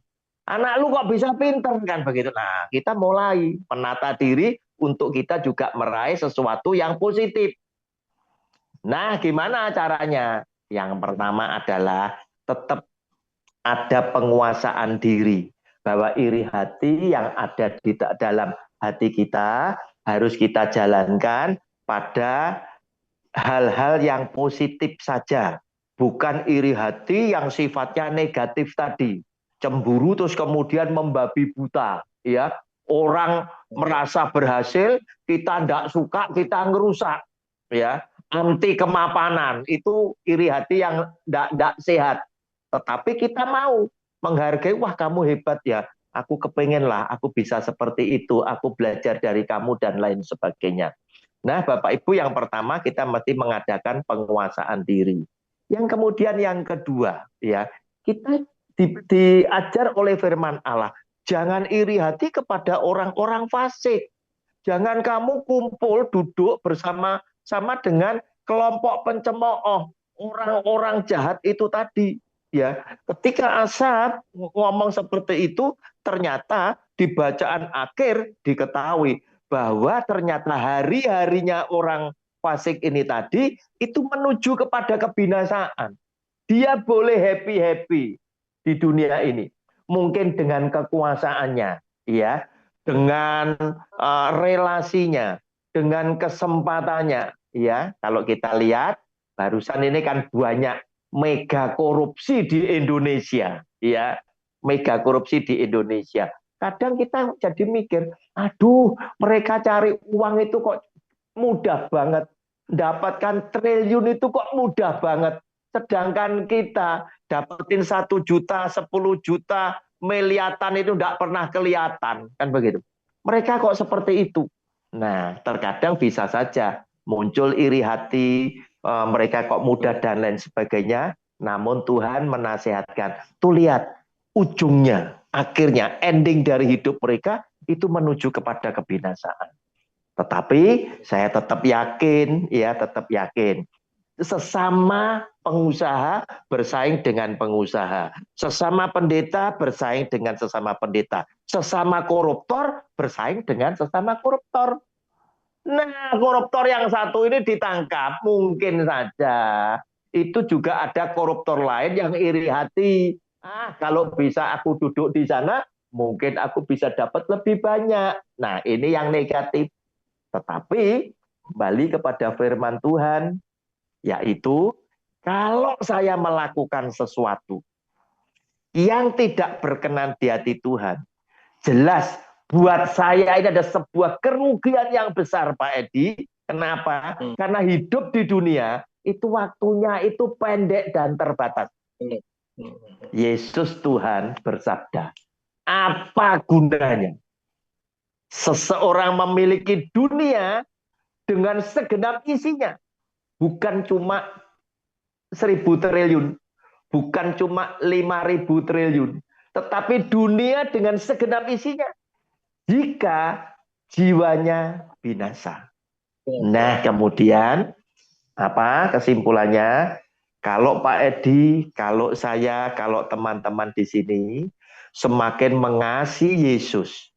Anak lu kok bisa pinter kan begitu. Nah, kita mulai menata diri untuk kita juga meraih sesuatu yang positif. Nah, gimana caranya? Yang pertama adalah tetap ada penguasaan diri, bahwa iri hati yang ada di dalam hati kita harus kita jalankan pada hal-hal yang positif saja, bukan iri hati yang sifatnya negatif tadi, cemburu terus kemudian membabi buta, ya, orang merasa berhasil kita tidak suka, kita ngerusak, ya, anti kemapanan, itu iri hati yang tidak sehat. Tetapi kita mau menghargai, wah kamu hebat ya, aku kepengen lah, aku bisa seperti itu, aku belajar dari kamu dan lain sebagainya. Nah, Bapak Ibu, yang pertama kita mesti mengadakan penguasaan diri. Yang kemudian yang kedua, ya, kita diajar oleh firman Allah, jangan iri hati kepada orang-orang fasik. Jangan kamu kumpul duduk bersama-sama dengan kelompok pencemooh, orang-orang jahat itu tadi. Ya, ketika Asaf ngomong seperti itu, ternyata di bacaan akhir diketahui bahwa ternyata hari-harinya orang fasik ini tadi itu menuju kepada kebinasaan. Dia boleh happy-happy di dunia ini, mungkin dengan kekuasaannya, ya, dengan relasinya, dengan kesempatannya, ya. Kalau kita lihat barusan ini kan banyak mega korupsi di Indonesia, ya, mega korupsi di Indonesia. Kadang kita jadi mikir, aduh, mereka cari uang itu kok mudah banget, dapatkan triliun itu kok mudah banget. Sedangkan kita dapetin 1 juta, 10 juta, miliatan itu tidak pernah kelihatan, kan begitu. Mereka kok seperti itu. Nah, terkadang bisa saja muncul iri hati, mereka kok mudah dan lain sebagainya. Namun Tuhan menasihatkan, tuh lihat ujungnya, akhirnya ending dari hidup mereka itu menuju kepada kebinasaan. Tetapi saya tetap yakin, ya tetap yakin, sesama pengusaha bersaing dengan pengusaha, sesama pendeta bersaing dengan sesama pendeta, sesama koruptor bersaing dengan sesama koruptor. Nah, koruptor yang satu ini ditangkap, mungkin saja itu juga ada koruptor lain yang iri hati. Kalau bisa aku duduk di sana, mungkin aku bisa dapat lebih banyak. Nah, ini yang negatif. Tetapi kembali kepada firman Tuhan, yaitu kalau saya melakukan sesuatu yang tidak berkenan di hati Tuhan, jelas buat saya ini ada sebuah kerugian yang besar, Pak Edi. Kenapa? Karena hidup di dunia itu waktunya itu pendek dan terbatas. Yesus Tuhan bersabda, apa gunanya seseorang memiliki dunia dengan segenap isinya? Bukan cuma 1.000 triliun, bukan cuma 5.000 triliun, tetapi dunia dengan segenap isinya jika jiwanya binasa. Nah, kemudian apa kesimpulannya? Kalau Pak Edi, kalau saya, kalau teman-teman di sini semakin mengasihi Yesus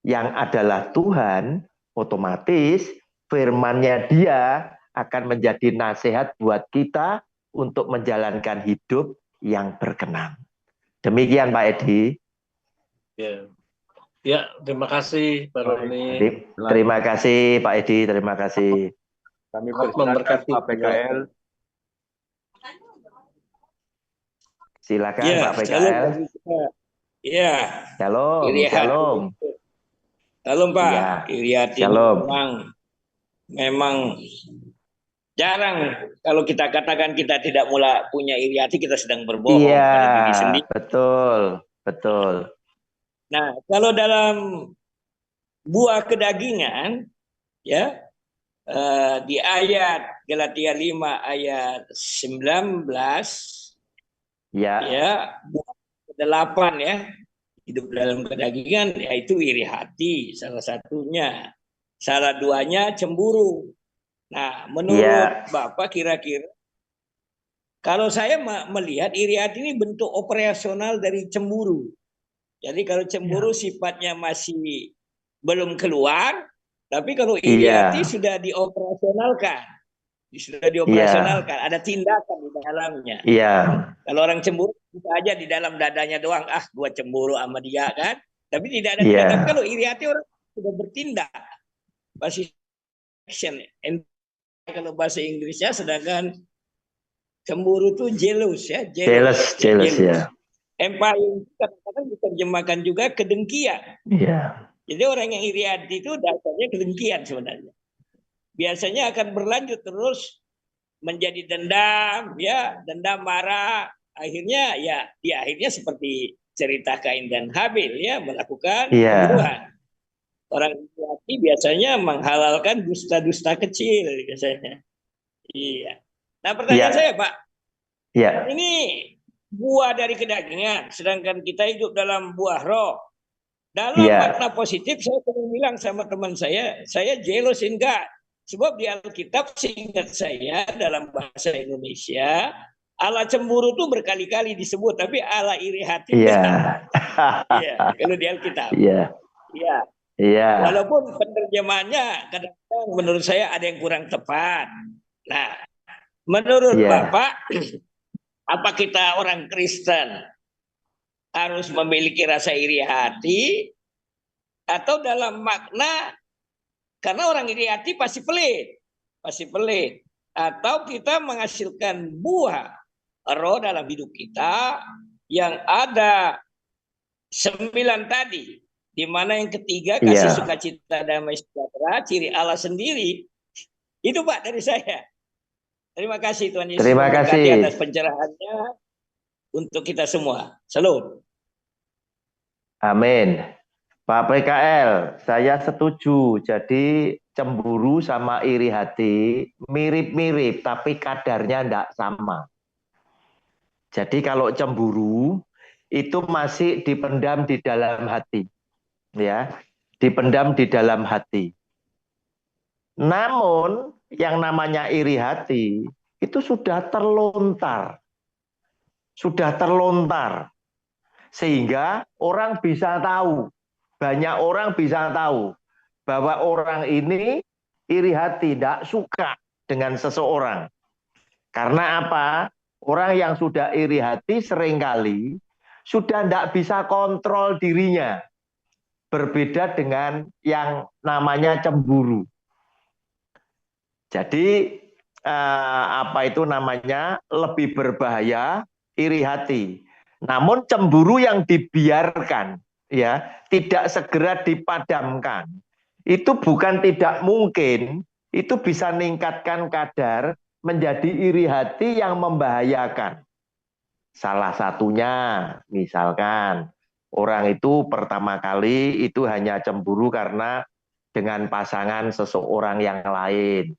yang adalah Tuhan, otomatis firman-Nya Dia akan menjadi nasihat buat kita untuk menjalankan hidup yang berkenan. Demikian Pak Edi. Ya, terima kasih Pak Roni. Terima kasih Pak Edi, terima kasih. Kami Memberkati persilakan Pak PKL. Silakan Ya, Pak PKL. shalom bagi kita. Ya, Shalom, Iriati. shalom. Shalom Pak. Ya, Iriati shalom. memang jarang kalau kita katakan kita tidak punya iri hati, kita sedang berbohong pada diri Iya, sendiri. betul, betul. Nah, kalau dalam buah kedagingan, ya, di ayat Galatia 5 ayat 19, ya, buah ke-8 ya, hidup dalam kedagingan, yaitu iri hati salah satunya. Salah duanya cemburu. Nah, menurut Bapak kira-kira kalau saya melihat iri hati ini bentuk operasional dari cemburu. Jadi kalau cemburu sifatnya masih belum keluar, tapi kalau iri hati sudah dioperasionalkan. Sudah dioperasionalkan, ada tindakan di dalamnya. Kalau orang cemburu bisa aja di dalam dadanya doang, gua cemburu sama dia kan. Tapi tidak ada tindakan. Tapi kalau iri hati orang sudah bertindak. Pasti action. Kalau bahasa Inggrisnya, sedangkan cemburu itu jealous ya, jealous ya. Empire kadang-kadang diterjemahkan juga kedengkian. Jadi orang yang iri hati itu dasarnya kedengkian sebenarnya. Biasanya akan berlanjut terus menjadi dendam, ya, dendam marah. Akhirnya ya, akhirnya seperti cerita Kain dan Habil ya, melakukan pembunuhan. Orang iri hati biasanya menghalalkan dusta-dusta kecil biasanya. Iya. Nah, pertanyaan saya, Pak. Ini buah dari kedagingan, sedangkan kita hidup dalam buah roh. Dalam makna positif, saya sering bilang sama teman saya jealous in God. Sebab di Alkitab, seingat saya dalam bahasa Indonesia, Allah cemburu itu berkali-kali disebut, tapi Allah iri hati. Kalau di Alkitab. Walaupun penerjemahannya kadang-kadang menurut saya ada yang kurang tepat. Nah, menurut Bapak, apa kita orang Kristen harus memiliki rasa iri hati, atau dalam makna karena orang iri hati pasti pelit, atau kita menghasilkan buah roh dalam hidup kita yang ada 9 tadi, di mana yang ketiga kasih sukacita damai sejahtera, ciri Allah sendiri. Itu Pak dari saya. Terima kasih Tuhan Yesus. Terima kasih atas pencerahannya untuk kita semua. Salam. Amin. Pak PKL, saya setuju. Jadi cemburu sama iri hati mirip-mirip, tapi kadarnya tidak sama. Jadi kalau cemburu itu masih dipendam di dalam hati. Ya, dipendam di dalam hati. Namun yang namanya iri hati itu sudah terlontar. Sudah terlontar. Sehingga orang bisa tahu, banyak orang bisa tahu bahwa orang ini iri hati, tidak suka dengan seseorang. Karena apa? Orang yang sudah iri hati seringkali sudah tidak bisa kontrol dirinya. Berbeda dengan yang namanya cemburu. Jadi apa itu namanya, lebih berbahaya iri hati. Namun cemburu yang dibiarkan, ya, tidak segera dipadamkan, itu bukan tidak mungkin, itu bisa meningkatkan kadar menjadi iri hati yang membahayakan. Salah satunya, misalkan orang itu pertama kali itu hanya cemburu karena dengan pasangan seseorang yang lain.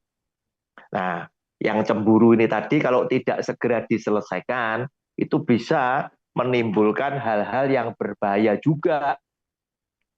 Nah, yang cemburu ini tadi kalau tidak segera diselesaikan, itu bisa menimbulkan hal-hal yang berbahaya juga.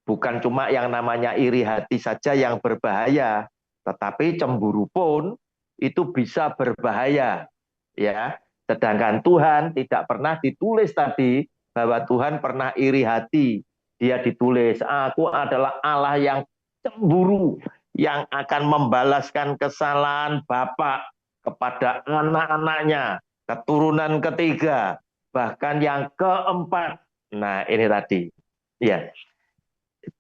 Bukan cuma yang namanya iri hati saja yang berbahaya, tetapi cemburu pun itu bisa berbahaya. Ya, sedangkan Tuhan tidak pernah ditulis tadi bahwa Tuhan pernah iri hati. Dia ditulis, aku adalah Allah yang cemburu, yang akan membalaskan kesalahan Bapak kepada anak-anaknya, keturunan ketiga, bahkan yang keempat. Nah, ini tadi. Ya.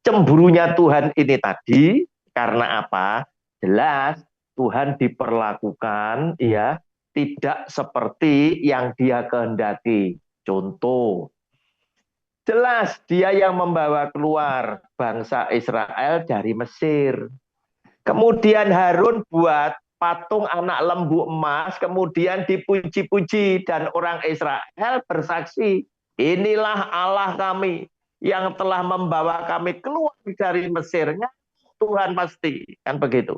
Cemburunya Tuhan ini tadi karena apa? Jelas Tuhan diperlakukan ya tidak seperti yang Dia kehendaki. Contoh, jelas Dia yang membawa keluar bangsa Israel dari Mesir. Kemudian Harun buat patung anak lembu emas, kemudian dipuji-puji dan orang Israel bersaksi, inilah Allah kami yang telah membawa kami keluar dari Mesirnya, Tuhan pasti, kan begitu.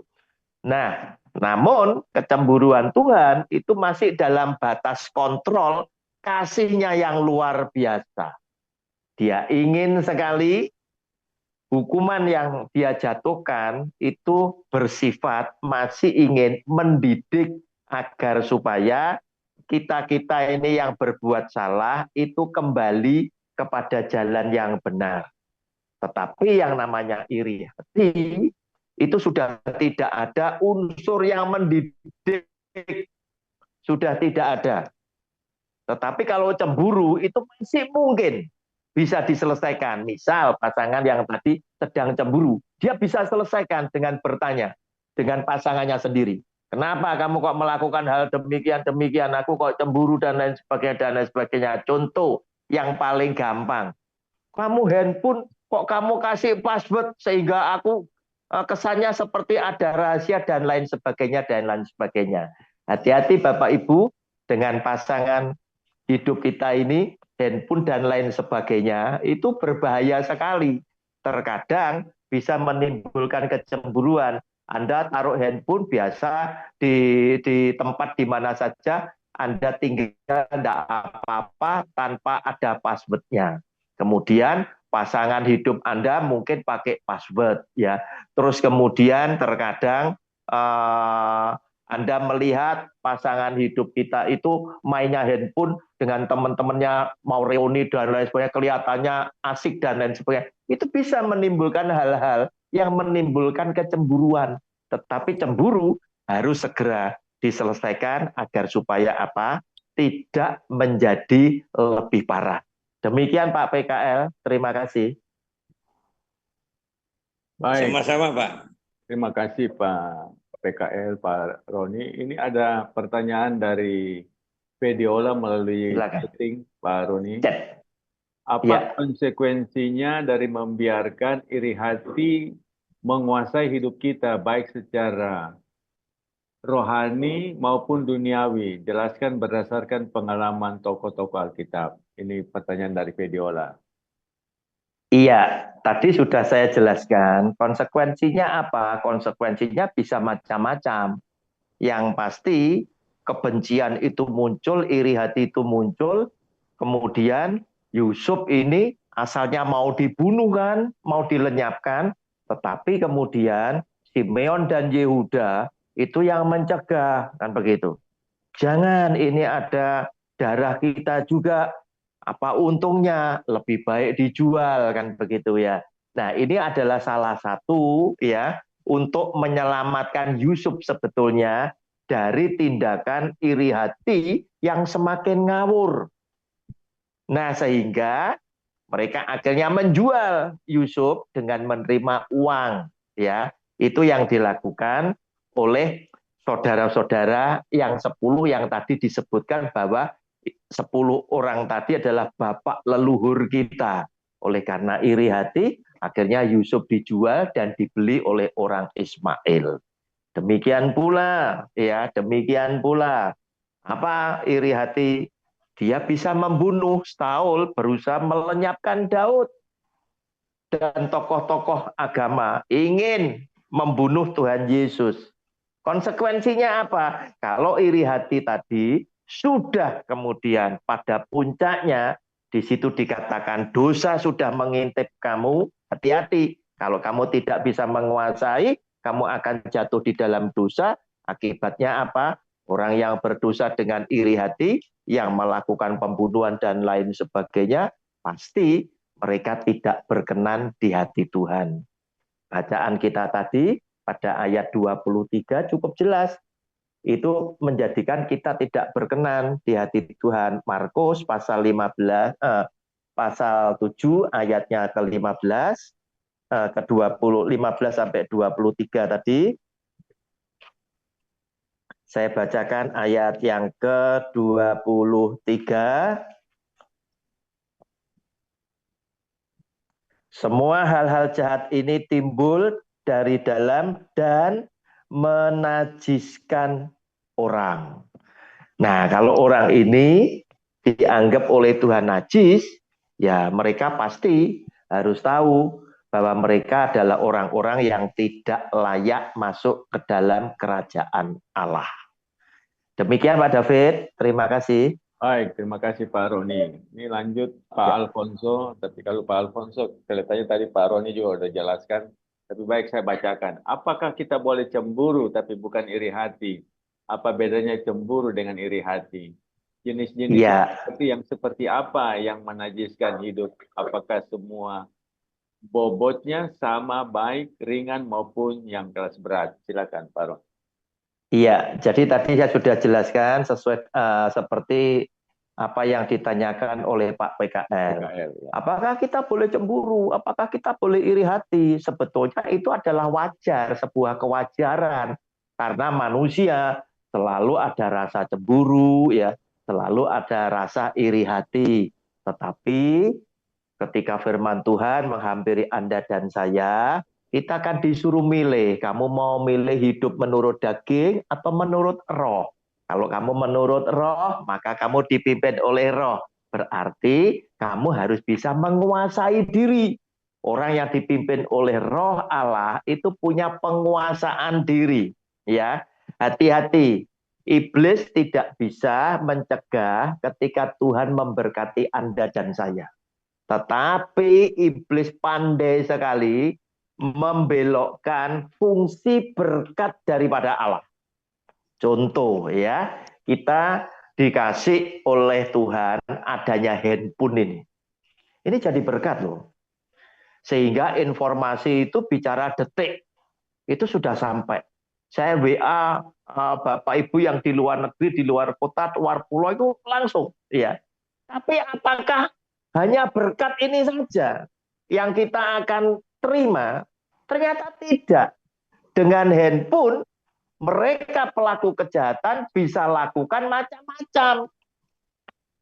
Nah, namun kecemburuan Tuhan itu masih dalam batas kontrol kasihnya yang luar biasa. Dia ingin sekali hukuman yang dia jatuhkan itu bersifat masih ingin mendidik agar supaya kita-kita ini yang berbuat salah itu kembali kepada jalan yang benar. Tetapi yang namanya iri hati itu sudah tidak ada unsur yang mendidik, sudah tidak ada. Tetapi kalau cemburu itu masih mungkin bisa diselesaikan. Misal pasangan yang tadi sedang cemburu, dia bisa selesaikan dengan bertanya dengan pasangannya sendiri. Kenapa kamu kok melakukan hal demikian, aku kok cemburu dan lain sebagainya. Contoh yang paling gampang, kamu handphone kok kamu kasih password sehingga aku kesannya seperti ada rahasia dan lain sebagainya. Hati-hati Bapak Ibu dengan pasangan hidup kita ini, handphone dan lain sebagainya itu berbahaya sekali. Terkadang bisa menimbulkan kecemburuan. Anda taruh handphone biasa di tempat di mana saja, Anda tinggal tidak apa-apa tanpa ada passwordnya. Kemudian pasangan hidup Anda mungkin pakai password ya. Terus kemudian terkadang Anda melihat pasangan hidup kita itu mainnya handphone dengan teman-temannya mau reuni dan lain sebagainya, kelihatannya asik dan lain sebagainya. Itu bisa menimbulkan hal-hal yang menimbulkan kecemburuan. Tetapi cemburu harus segera diselesaikan agar supaya apa? Tidak menjadi lebih parah. Demikian Pak PKL, terima kasih. Baik. Sama-sama Pak. Terima kasih Pak PKL, Pak Roni. Ini ada pertanyaan dari Pediola melalui chatting, Pak Roni. Apa konsekuensinya dari membiarkan iri hati menguasai hidup kita, baik secara rohani maupun duniawi? Jelaskan berdasarkan pengalaman tokoh-tokoh Alkitab. Ini pertanyaan dari Pediola. Iya, tadi sudah saya jelaskan. Konsekuensinya apa? Konsekuensinya bisa macam-macam. Yang pasti kebencian itu muncul, iri hati itu muncul. Kemudian Yusuf ini asalnya mau dibunuh kan, mau dilenyapkan. Tetapi kemudian Simeon dan Yehuda itu yang mencegah, kan begitu. Jangan, ini ada darah kita juga, apa untungnya, lebih baik dijual, kan begitu ya. Nah, ini adalah salah satu ya untuk menyelamatkan Yusuf sebetulnya dari tindakan iri hati yang semakin ngawur. Nah, sehingga mereka akhirnya menjual Yusuf dengan menerima uang, ya. Itu yang dilakukan oleh saudara-saudara yang 10 yang tadi disebutkan bahwa 10 orang tadi adalah bapak leluhur kita. Oleh karena iri hati, akhirnya Yusuf dijual dan dibeli oleh orang Ismail. Demikian pula, ya, demikian pula. Apa iri hati? Dia bisa membunuh Saul, berusaha melenyapkan Daud. Dan tokoh-tokoh agama ingin membunuh Tuhan Yesus. Konsekuensinya apa? Kalau iri hati tadi sudah kemudian pada puncaknya, di situ dikatakan dosa sudah mengintip kamu, hati-hati. Kalau kamu tidak bisa menguasai, kamu akan jatuh di dalam dosa. Akibatnya apa? Orang yang berdosa dengan iri hati, yang melakukan pembunuhan dan lain sebagainya, pasti mereka tidak berkenan di hati Tuhan. Bacaan kita tadi pada ayat 23 cukup jelas. Itu menjadikan kita tidak berkenan di hati Tuhan. Markus pasal 15 pasal 7 ayatnya ke-15 ke-20 15 sampai 23 tadi. Saya bacakan ayat yang ke-23. Semua hal-hal jahat ini timbul dari dalam dan menajiskan orang. Nah, kalau orang ini dianggap oleh Tuhan najis, ya mereka pasti harus tahu bahwa mereka adalah orang-orang yang tidak layak masuk ke dalam kerajaan Allah. Demikian Pak David, terima kasih. Baik, terima kasih Pak Roni. Ini lanjut Pak Alfonso, tapi kalau Pak Alfonso, kelihatannya tadi Pak Roni juga udah jelaskan, tapi baik saya bacakan. Apakah kita boleh cemburu tapi bukan iri hati? Apa bedanya cemburu dengan iri hati? Jenis-jenis yang seperti apa yang menajiskan hidup? Apakah semua bobotnya sama, baik, ringan maupun yang keras berat? Silakan Pak Roni. Iya, jadi tadi saya sudah jelaskan sesuai seperti apa yang ditanyakan oleh Pak PKL. Apakah kita boleh cemburu? Apakah kita boleh iri hati? Sebetulnya itu adalah wajar, sebuah kewajaran. Karena manusia selalu ada rasa cemburu, ya, selalu ada rasa iri hati. Tetapi ketika firman Tuhan menghampiri Anda dan saya, kita akan disuruh milih, kamu mau milih hidup menurut daging atau menurut roh. Kalau kamu menurut roh, maka kamu dipimpin oleh roh. Berarti kamu harus bisa menguasai diri. Orang yang dipimpin oleh roh Allah itu punya penguasaan diri. Ya, hati-hati. Iblis tidak bisa mencegah ketika Tuhan memberkati Anda dan saya. Tetapi iblis pandai sekali membelokkan fungsi berkat daripada Allah. Contoh ya, kita dikasih oleh Tuhan adanya handphone ini. Ini jadi berkat loh. Sehingga informasi itu bicara detik. Itu sudah sampai. Saya WA Bapak Ibu yang di luar negeri, di luar kota, luar pulau itu langsung ya. Tapi apakah hanya berkat ini saja yang kita akan terima? Ternyata tidak. Dengan handphone, mereka pelaku kejahatan bisa lakukan macam-macam.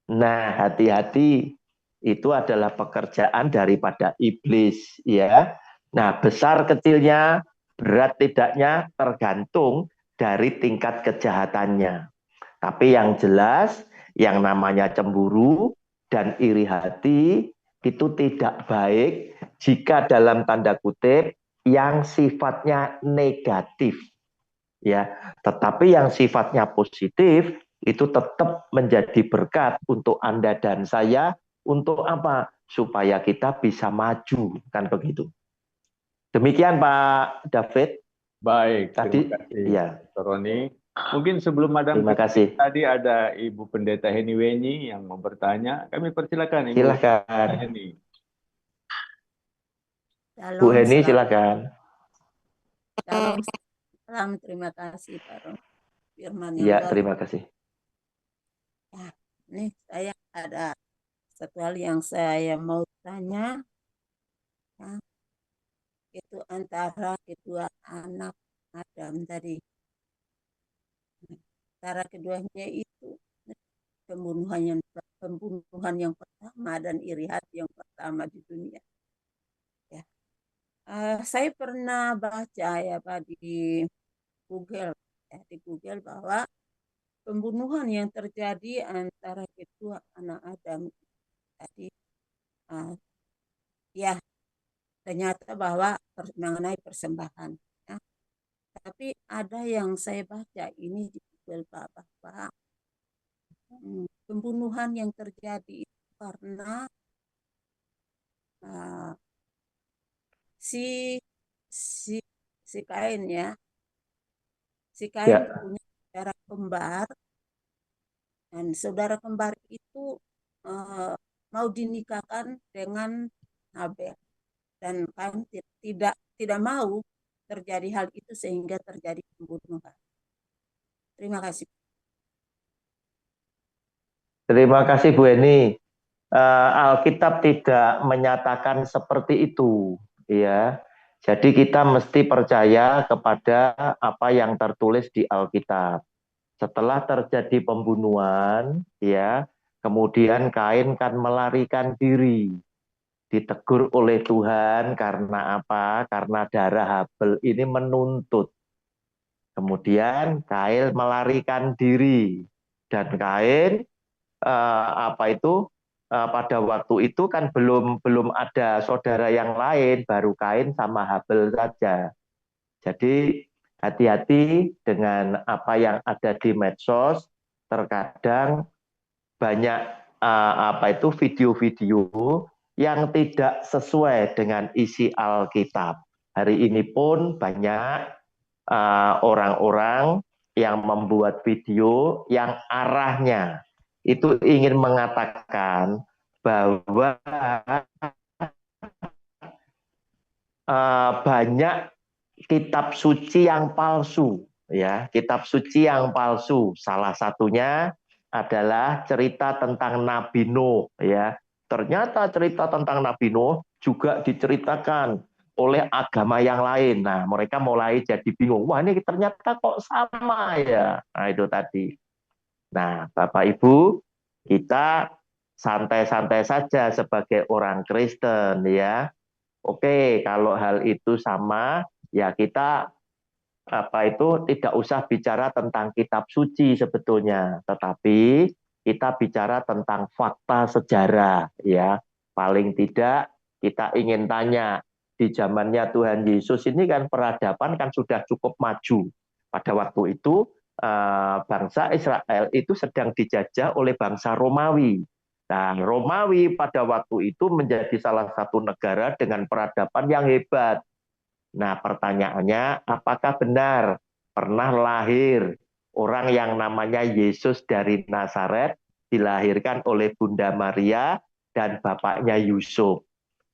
Nah, hati-hati. Itu adalah pekerjaan daripada iblis, ya. Nah, besar kecilnya, berat tidaknya tergantung dari tingkat kejahatannya. Tapi yang jelas, yang namanya cemburu dan iri hati itu tidak baik jika dalam tanda kutip yang sifatnya negatif. Ya, tetapi yang sifatnya positif itu tetap menjadi berkat untuk Anda dan saya. Untuk apa? Supaya kita bisa maju, kan begitu. Demikian Pak David. Baik, tadi terima kasih ya. Pak Roni. Mungkin sebelum Madam Terima kasih. tadi ada Ibu Pendeta Heni Weni yang mau bertanya. Kami persilakan Ibu Silakan. Heni. Bu Shalom, Heni shalom, silakan. shalom, salam. Terima kasih Pak Ron. Firman yang Iya, luar terima kasih. biasa. Nih saya ada satu hal yang saya mau tanya, ya, itu antara kedua anak Adam tadi. Antara keduanya itu pembunuhan yang pertama dan iri hati yang pertama di dunia. Ya. Saya pernah baca ya Pak di Google, bahwa pembunuhan yang terjadi antara kedua anak Adam tadi, ya ternyata bahwa mengenai persembahan. Ya. Tapi ada yang saya baca ini di Google Pak, bahwa pembunuhan yang terjadi itu karena si Kain ya, si Kain punya saudara kembar, dan saudara kembar itu mau dinikahkan dengan Habel, dan Kain tidak mau terjadi hal itu sehingga terjadi pembunuhan. Terima kasih. Terima kasih Bu Heni. Alkitab tidak menyatakan seperti itu, ya. Jadi kita mesti percaya kepada apa yang tertulis di Alkitab. Setelah terjadi pembunuhan, ya, kemudian Kain kan melarikan diri. Ditegur oleh Tuhan karena apa? Karena darah Habel ini menuntut. Kemudian Kain melarikan diri, dan Kain pada waktu itu kan belum ada saudara yang lain, baru Kain sama Habel saja. Jadi hati-hati dengan apa yang ada di medsos. Terkadang banyak video-video yang tidak sesuai dengan isi Alkitab. Hari ini pun banyak orang-orang yang membuat video yang arahnya itu ingin mengatakan bahwa banyak kitab suci yang palsu, ya, kitab suci yang palsu. Salah satunya adalah cerita tentang Nabi Nuh, ya. Ternyata cerita tentang Nabi Nuh juga diceritakan oleh agama yang lain. Nah, mereka mulai jadi bingung. Wah, ini ternyata kok sama ya. Nah, itu tadi. Nah, Bapak Ibu, kita santai-santai saja sebagai orang Kristen, ya. Oke, kalau hal itu sama, ya kita tidak usah bicara tentang kitab suci sebetulnya, tetapi kita bicara tentang fakta sejarah, ya. Paling tidak kita ingin tanya, di zamannya Tuhan Yesus ini kan peradaban kan sudah cukup maju. Pada waktu itu bangsa Israel itu sedang dijajah oleh bangsa Romawi. Nah, Romawi pada waktu itu menjadi salah satu negara dengan peradaban yang hebat. Nah, pertanyaannya, apakah benar pernah lahir orang yang namanya Yesus dari Nazaret, dilahirkan oleh Bunda Maria dan bapaknya Yusuf?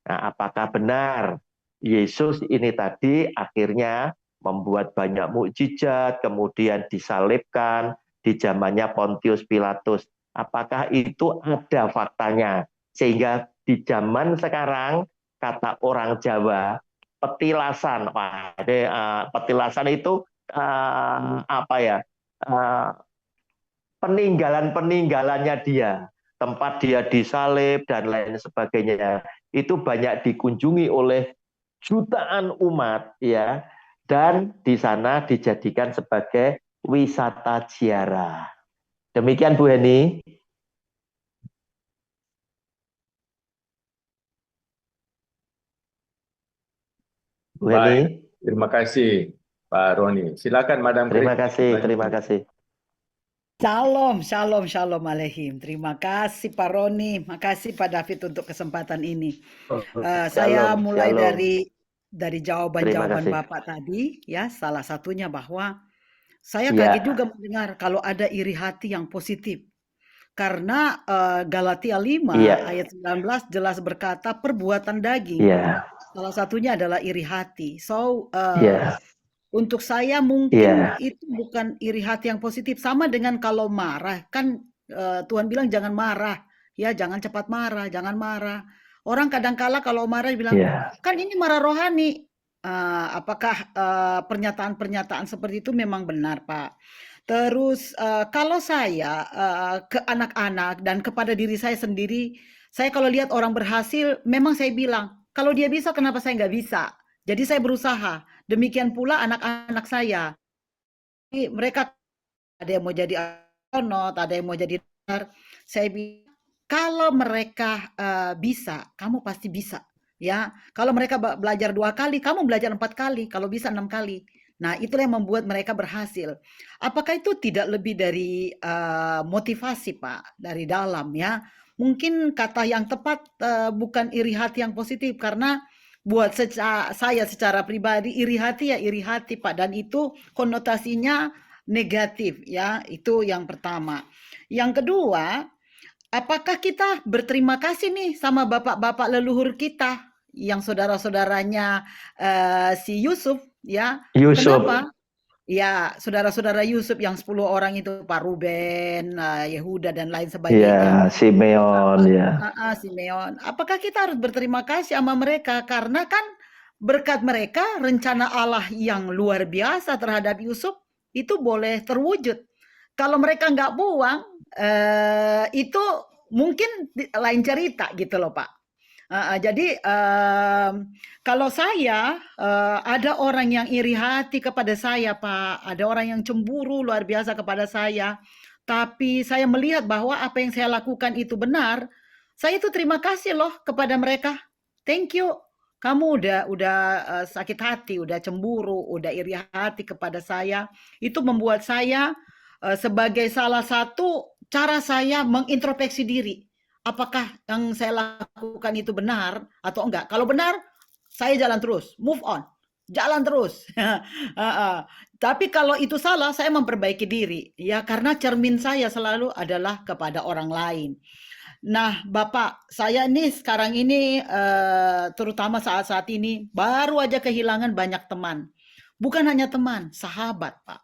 Nah, apakah benar Yesus ini tadi akhirnya membuat banyak mukjizat, kemudian disalibkan di zamannya Pontius Pilatus? Apakah itu ada faktanya? Sehingga di zaman sekarang, kata orang Jawa, petilasan. Petilasan itu peninggalan-peninggalannya dia, tempat dia disalib dan lain sebagainya, itu banyak dikunjungi oleh jutaan umat, ya, dan di sana dijadikan sebagai wisata ziarah. Demikian Bu Heni. Bu Heni. Terima kasih Pak Roni. Silakan Madam. Terima kasih, terima kasih. Shalom, shalom, shalom aleihim. Terima kasih Pak Roni, makasih Pak David untuk kesempatan ini. Saya mulai shalom. dari jawaban-jawaban Bapak tadi, ya, salah satunya bahwa Saya kaget juga mendengar kalau ada iri hati yang positif. Karena Galatia 5 ayat 19 jelas berkata perbuatan daging. Salah satunya adalah iri hati. So untuk saya mungkin itu bukan iri hati yang positif. Sama dengan kalau marah. Kan Tuhan bilang jangan marah. Ya, jangan cepat marah, jangan marah. Orang kadang-kala kalau marah bilang, kan ini marah rohani. Apakah pernyataan-pernyataan seperti itu memang benar, Pak? Terus kalau saya ke anak-anak dan kepada diri saya sendiri, saya kalau lihat orang berhasil, memang saya bilang, kalau dia bisa kenapa saya nggak bisa? Jadi saya berusaha. Demikian pula anak-anak saya. Mereka ada yang mau jadi astronot, ada yang mau jadi dokter. Saya bilang, kalau mereka bisa, kamu pasti bisa. Ya, kalau mereka belajar 2 kali, kamu belajar 4 kali. Kalau bisa 6 kali. Nah, itulah yang membuat mereka berhasil. Apakah itu tidak lebih dari motivasi, Pak, dari dalam ya? Mungkin kata yang tepat bukan iri hati yang positif, karena buat saya secara pribadi iri hati ya iri hati, Pak, dan itu konotasinya negatif ya. Itu yang pertama. Yang kedua, apakah kita berterima kasih nih sama bapak-bapak leluhur kita yang saudara-saudaranya si Yusuf ya? Kenapa? Ya, saudara-saudara Yusuf yang 10 orang itu, Pak Ruben, Yehuda dan lain sebagainya. Simeon Simeon. Apakah kita harus berterima kasih sama mereka? Karena kan berkat mereka rencana Allah yang luar biasa terhadap Yusuf itu boleh terwujud. Kalau mereka nggak buang, itu mungkin lain cerita gitu loh, Pak. Jadi kalau saya ada orang yang iri hati kepada saya, Pak, ada orang yang cemburu luar biasa kepada saya, tapi saya melihat bahwa apa yang saya lakukan itu benar, saya itu terima kasih loh kepada mereka. Thank you. Kamu udah sakit hati, udah cemburu, udah iri hati kepada saya. Itu membuat saya sebagai salah satu cara saya mengintrospeksi diri. Apakah yang saya lakukan itu benar atau enggak? Kalau benar, saya jalan terus, move on, jalan terus. Tapi kalau itu salah, saya memperbaiki diri, ya karena cermin saya selalu adalah kepada orang lain. Nah, Bapak, saya ini sekarang ini, terutama saat-saat ini, baru aja kehilangan banyak teman. Bukan hanya teman, sahabat, Pak.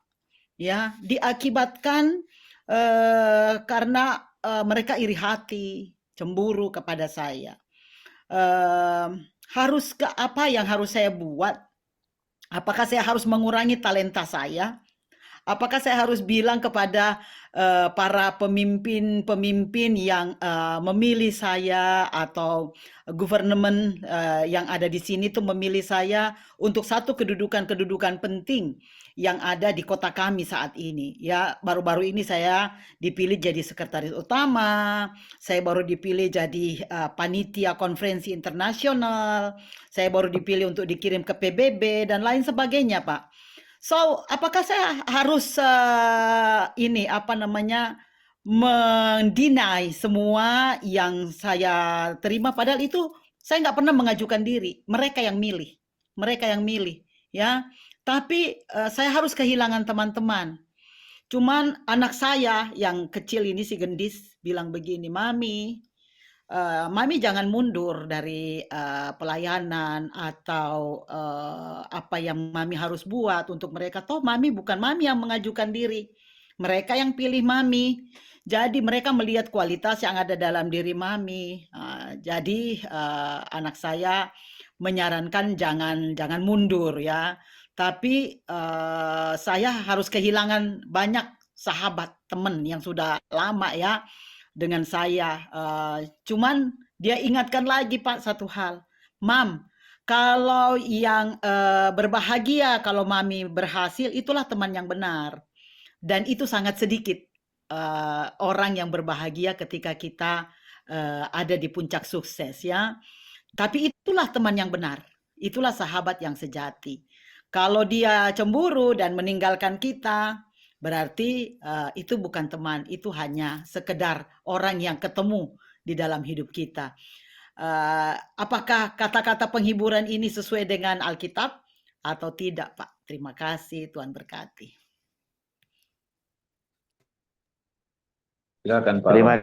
Ya, diakibatkan karena mereka iri hati, cemburu kepada saya. Apa yang harus saya buat? Apakah saya harus mengurangi talenta saya? Apakah saya harus bilang kepada para pemimpin-pemimpin yang memilih saya atau government yang ada di sini tuh memilih saya untuk satu kedudukan-kedudukan penting yang ada di kota kami saat ini. Ya, baru-baru ini saya dipilih jadi sekretaris utama, saya baru dipilih jadi panitia konferensi internasional, saya baru dipilih untuk dikirim ke PBB dan lain sebagainya, Pak. So, apakah saya harus mendinai semua yang saya terima? Padahal itu saya nggak pernah mengajukan diri. Mereka yang milih, ya. Tapi saya harus kehilangan teman-teman. Cuman anak saya yang kecil ini si Gendis bilang begini, Mami jangan mundur dari pelayanan atau apa yang Mami harus buat untuk mereka. Toh Mami bukan Mami yang mengajukan diri. Mereka yang pilih Mami. Jadi mereka melihat kualitas yang ada dalam diri Mami. Jadi anak saya menyarankan jangan mundur ya. Tapi saya harus kehilangan banyak sahabat, teman yang sudah lama ya dengan saya. Cuman dia ingatkan lagi, Pak, satu hal. Mam, kalau yang berbahagia, kalau Mami berhasil, itulah teman yang benar. Dan itu sangat sedikit orang yang berbahagia ketika kita ada di puncak sukses ya. Tapi itulah teman yang benar. Itulah sahabat yang sejati. Kalau dia cemburu dan meninggalkan kita, berarti itu bukan teman, itu hanya sekedar orang yang ketemu di dalam hidup kita. Apakah kata-kata penghiburan ini sesuai dengan Alkitab atau tidak, Pak? Terima kasih, Tuhan berkati. Silakan Pak. Terima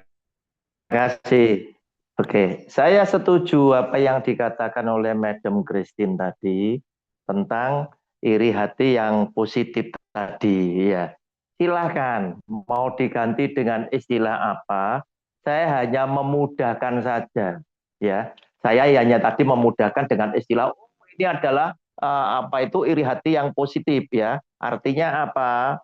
kasih. Oke, saya setuju apa yang dikatakan oleh Madam Christine tadi tentang iri hati yang positif tadi ya. Silahkan mau diganti dengan istilah apa, saya hanya memudahkan saja ya. Saya hanya tadi memudahkan dengan istilah ini adalah apa itu iri hati yang positif ya. Artinya apa?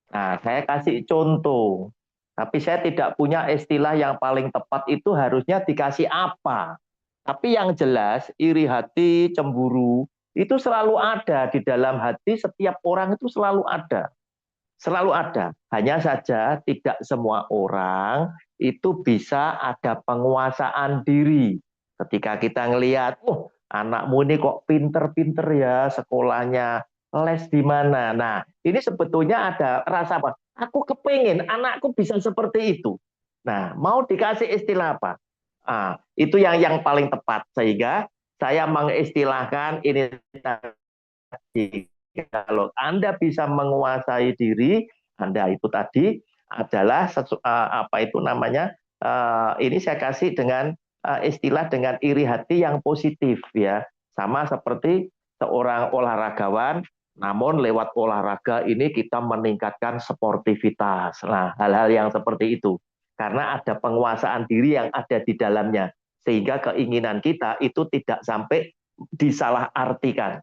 Nah, saya kasih contoh. Tapi saya tidak punya istilah yang paling tepat itu harusnya dikasih apa. Tapi yang jelas iri hati, cemburu itu selalu ada di dalam hati setiap orang, itu selalu ada. Selalu ada. Hanya saja tidak semua orang itu bisa ada penguasaan diri. Ketika kita ngelihat, oh anakmu ini kok pinter-pinter ya sekolahnya, les di mana. Nah, ini sebetulnya ada rasa apa? Aku kepingin anakku bisa seperti itu. Nah, mau dikasih istilah apa? Itu yang paling tepat. Sehingga saya mengistilahkan ini tadi. Kalau Anda bisa menguasai diri, Anda itu tadi adalah apa itu namanya? Ini saya kasih dengan istilah dengan iri hati yang positif ya. Sama seperti seorang olahragawan, namun lewat olahraga ini kita meningkatkan sportivitas. Nah, hal-hal yang seperti itu. Karena ada penguasaan diri yang ada di dalamnya. Sehingga keinginan kita itu tidak sampai disalahartikan.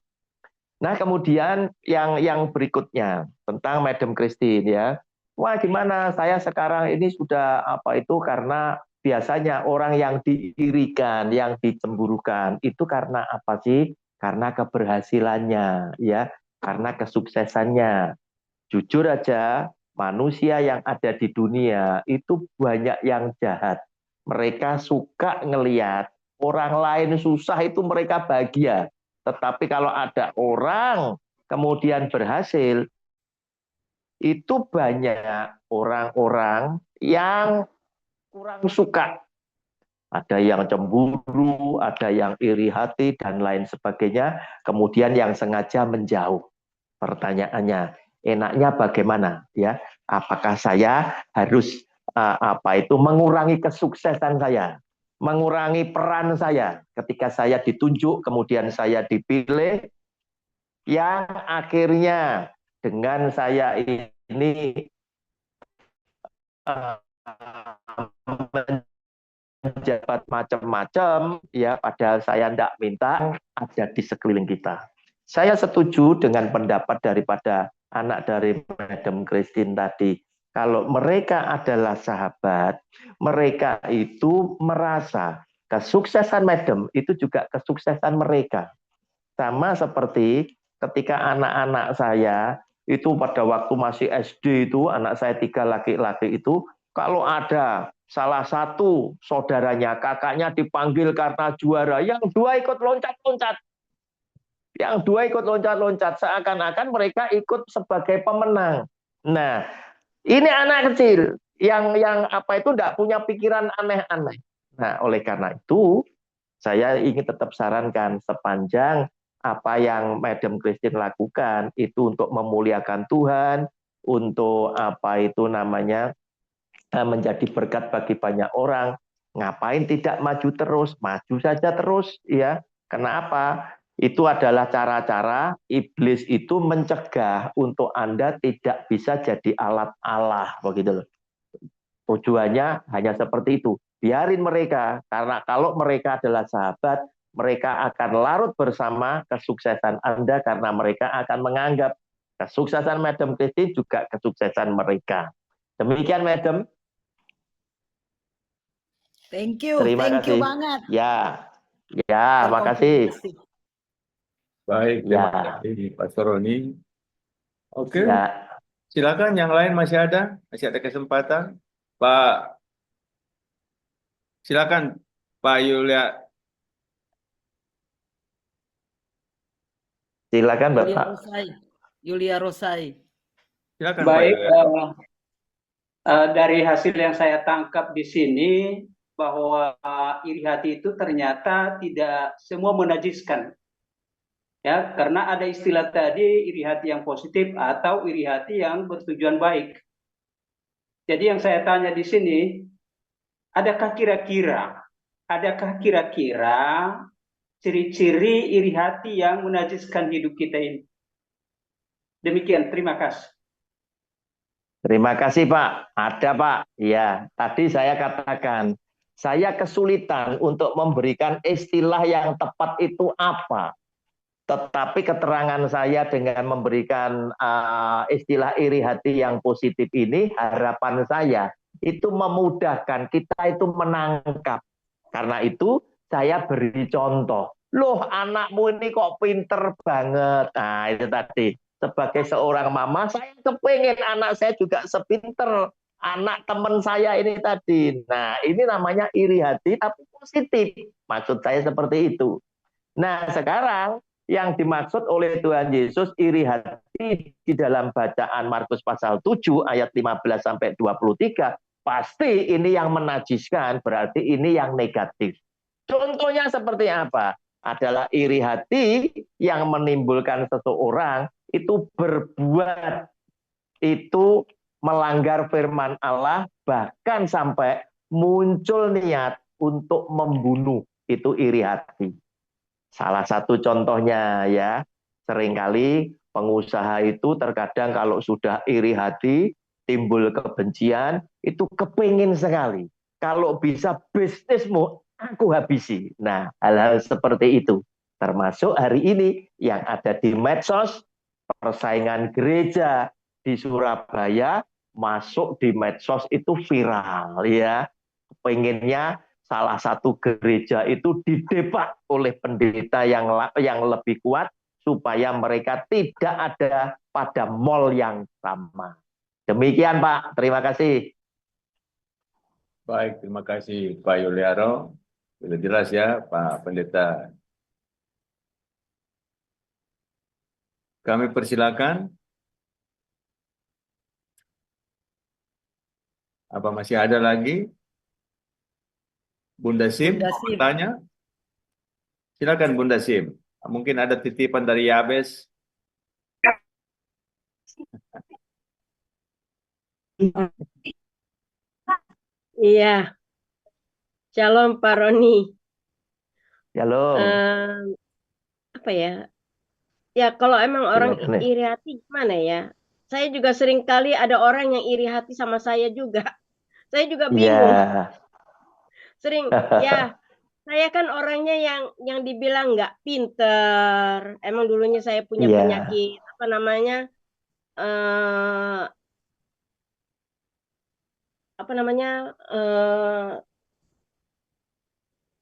Nah, kemudian yang berikutnya tentang Madam Christine ya. Wah, gimana saya sekarang ini sudah apa itu karena biasanya orang yang diirikan, yang dicemburukan itu karena apa sih? Karena keberhasilannya ya, karena kesuksesannya. Jujur aja, manusia yang ada di dunia itu banyak yang jahat. Mereka suka ngelihat orang lain susah itu mereka bahagia. Tetapi kalau ada orang kemudian berhasil, itu banyak orang-orang yang kurang suka. Ada yang cemburu, ada yang iri hati, dan lain sebagainya. Kemudian yang sengaja menjauh. Pertanyaannya, enaknya bagaimana? Ya, apakah saya harus mengurangi kesuksesan saya? Mengurangi peran saya ketika saya ditunjuk, kemudian saya dipilih, yang akhirnya dengan saya ini menjabat macam-macam, ya padahal saya tidak minta, ada di sekeliling kita. Saya setuju dengan pendapat daripada anak dari Madam Christine tadi. Kalau mereka adalah sahabat, mereka itu merasa kesuksesan Madam itu juga kesuksesan mereka. Sama seperti ketika anak-anak saya itu pada waktu masih SD itu, anak saya 3 laki-laki itu, kalau ada salah satu saudaranya, kakaknya dipanggil karena juara, yang 2 ikut loncat-loncat. Yang 2 ikut loncat-loncat, seakan-akan mereka ikut sebagai pemenang. Nah, ini anak kecil yang apa itu tidak punya pikiran aneh-aneh. Nah, oleh karena itu saya ingin tetap sarankan sepanjang apa yang Madam Christine lakukan itu untuk memuliakan Tuhan, untuk apa itu namanya menjadi berkat bagi banyak orang. Ngapain tidak maju terus? Maju saja terus ya. Kenapa? Itu adalah cara-cara iblis itu mencegah untuk Anda tidak bisa jadi alat Allah begitu loh. Tujuannya hanya seperti itu. Biarin mereka, karena kalau mereka adalah sahabat, mereka akan larut bersama kesuksesan Anda karena mereka akan menganggap kesuksesan Madam Christine juga kesuksesan mereka. Demikian Madam. Thank you, Terima thank you kasih. banget. Ya, makasih. Baik, terima kasih Pastor Roni. Oke, Ya. silakan yang lain masih ada kesempatan. Pak, silakan Pak Yulia. Silakan Bapak. Yulia Rosai. Silakan Baik, Pak. dari hasil yang saya tangkap di sini bahwa iri hati itu ternyata tidak semua menajiskan. Ya, karena ada istilah tadi iri hati yang positif atau iri hati yang bertujuan baik. Jadi yang saya tanya di sini, adakah kira-kira ciri-ciri iri hati yang menajiskan hidup kita ini? Demikian, terima kasih. Terima kasih Pak. Ada Pak. Ya, tadi saya katakan, saya kesulitan untuk memberikan istilah yang tepat itu apa. Tetapi keterangan saya dengan memberikan istilah iri hati yang positif ini, harapan saya itu memudahkan kita itu menangkap. Karena itu saya beri contoh. Loh, anakmu ini kok pinter banget. Nah, itu tadi. Sebagai seorang mama, saya kepengen anak saya juga sepinter anak teman saya ini tadi. Nah, ini namanya iri hati tapi positif. Maksud saya seperti itu. Nah, sekarang yang dimaksud oleh Tuhan Yesus iri hati di dalam bacaan Markus pasal 7 ayat 15 sampai 23, pasti ini yang menajiskan, berarti ini yang negatif. Contohnya seperti apa? Adalah iri hati yang menimbulkan seseorang itu berbuat, itu melanggar firman Allah, bahkan sampai muncul niat untuk membunuh, itu iri hati. Salah satu contohnya ya, seringkali pengusaha itu terkadang kalau sudah iri hati, timbul kebencian, itu kepingin sekali. Kalau bisa bisnismu, aku habisi. Nah, hal-hal seperti itu. Termasuk hari ini yang ada di medsos, persaingan gereja di Surabaya, masuk di medsos itu viral ya. Pengennya salah satu gereja itu didepak oleh pendeta yang lebih kuat supaya mereka tidak ada pada mall yang sama. Demikian Pak, terima kasih. Baik, terima kasih Pak Yuliaro. Sudah jelas ya Pak Pendeta. Kami persilakan. Apa masih ada lagi? Bunda Sim, tanya. Silakan Bunda Sim. Mungkin ada titipan dari Yabes. Iya, Shalom Pak Roni. Shalom. Apa ya? Ya kalau emang orang iri hati gimana ya? Saya juga sering kali ada orang yang iri hati sama saya juga. Saya juga bingung. Sering ya. Saya kan orangnya yang dibilang nggak pinter. Emang dulunya saya punya penyakit apa namanya?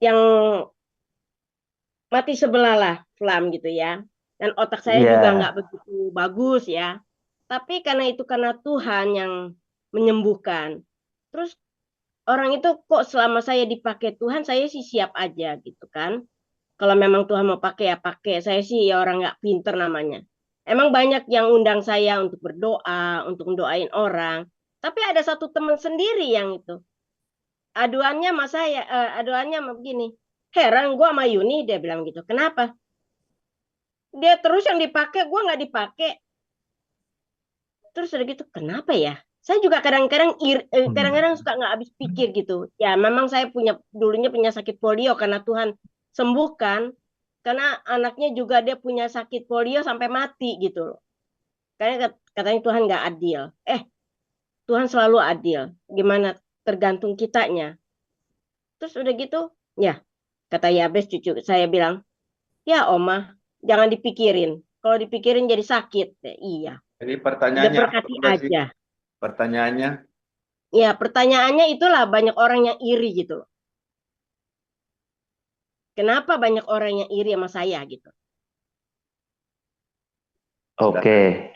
Yang mati sebelah lah, flam gitu ya. Dan otak saya juga nggak begitu bagus ya. Tapi karena Tuhan yang menyembuhkan. Terus orang itu kok selama saya dipakai Tuhan, saya sih siap aja gitu kan. Kalau memang Tuhan mau pakai ya pakai. Saya sih ya orang nggak pinter namanya. Emang banyak yang undang saya untuk berdoa, untuk mendoain orang. Tapi ada satu teman sendiri yang itu. Aduannya sama saya, aduannya sama begini. Heran gue sama Yuni, dia bilang gitu. Kenapa? Dia terus yang dipakai, gue nggak dipakai. Terus udah gitu, kenapa ya? Saya juga kadang-kadang suka nggak habis pikir gitu. Ya memang saya dulunya punya sakit polio karena Tuhan sembuhkan. Karena anaknya juga dia punya sakit polio sampai mati gitu loh. Karena katanya Tuhan nggak adil. Tuhan selalu adil. Gimana tergantung kitanya. Terus udah gitu, ya kata Yabes cucu saya bilang, ya Oma, jangan dipikirin. Kalau dipikirin jadi sakit. Iya. Jadi pertanyaannya berkati aja. Pertanyaannya? Ya, pertanyaannya itulah banyak orang yang iri gitu. Kenapa banyak orang yang iri sama saya gitu? Oke.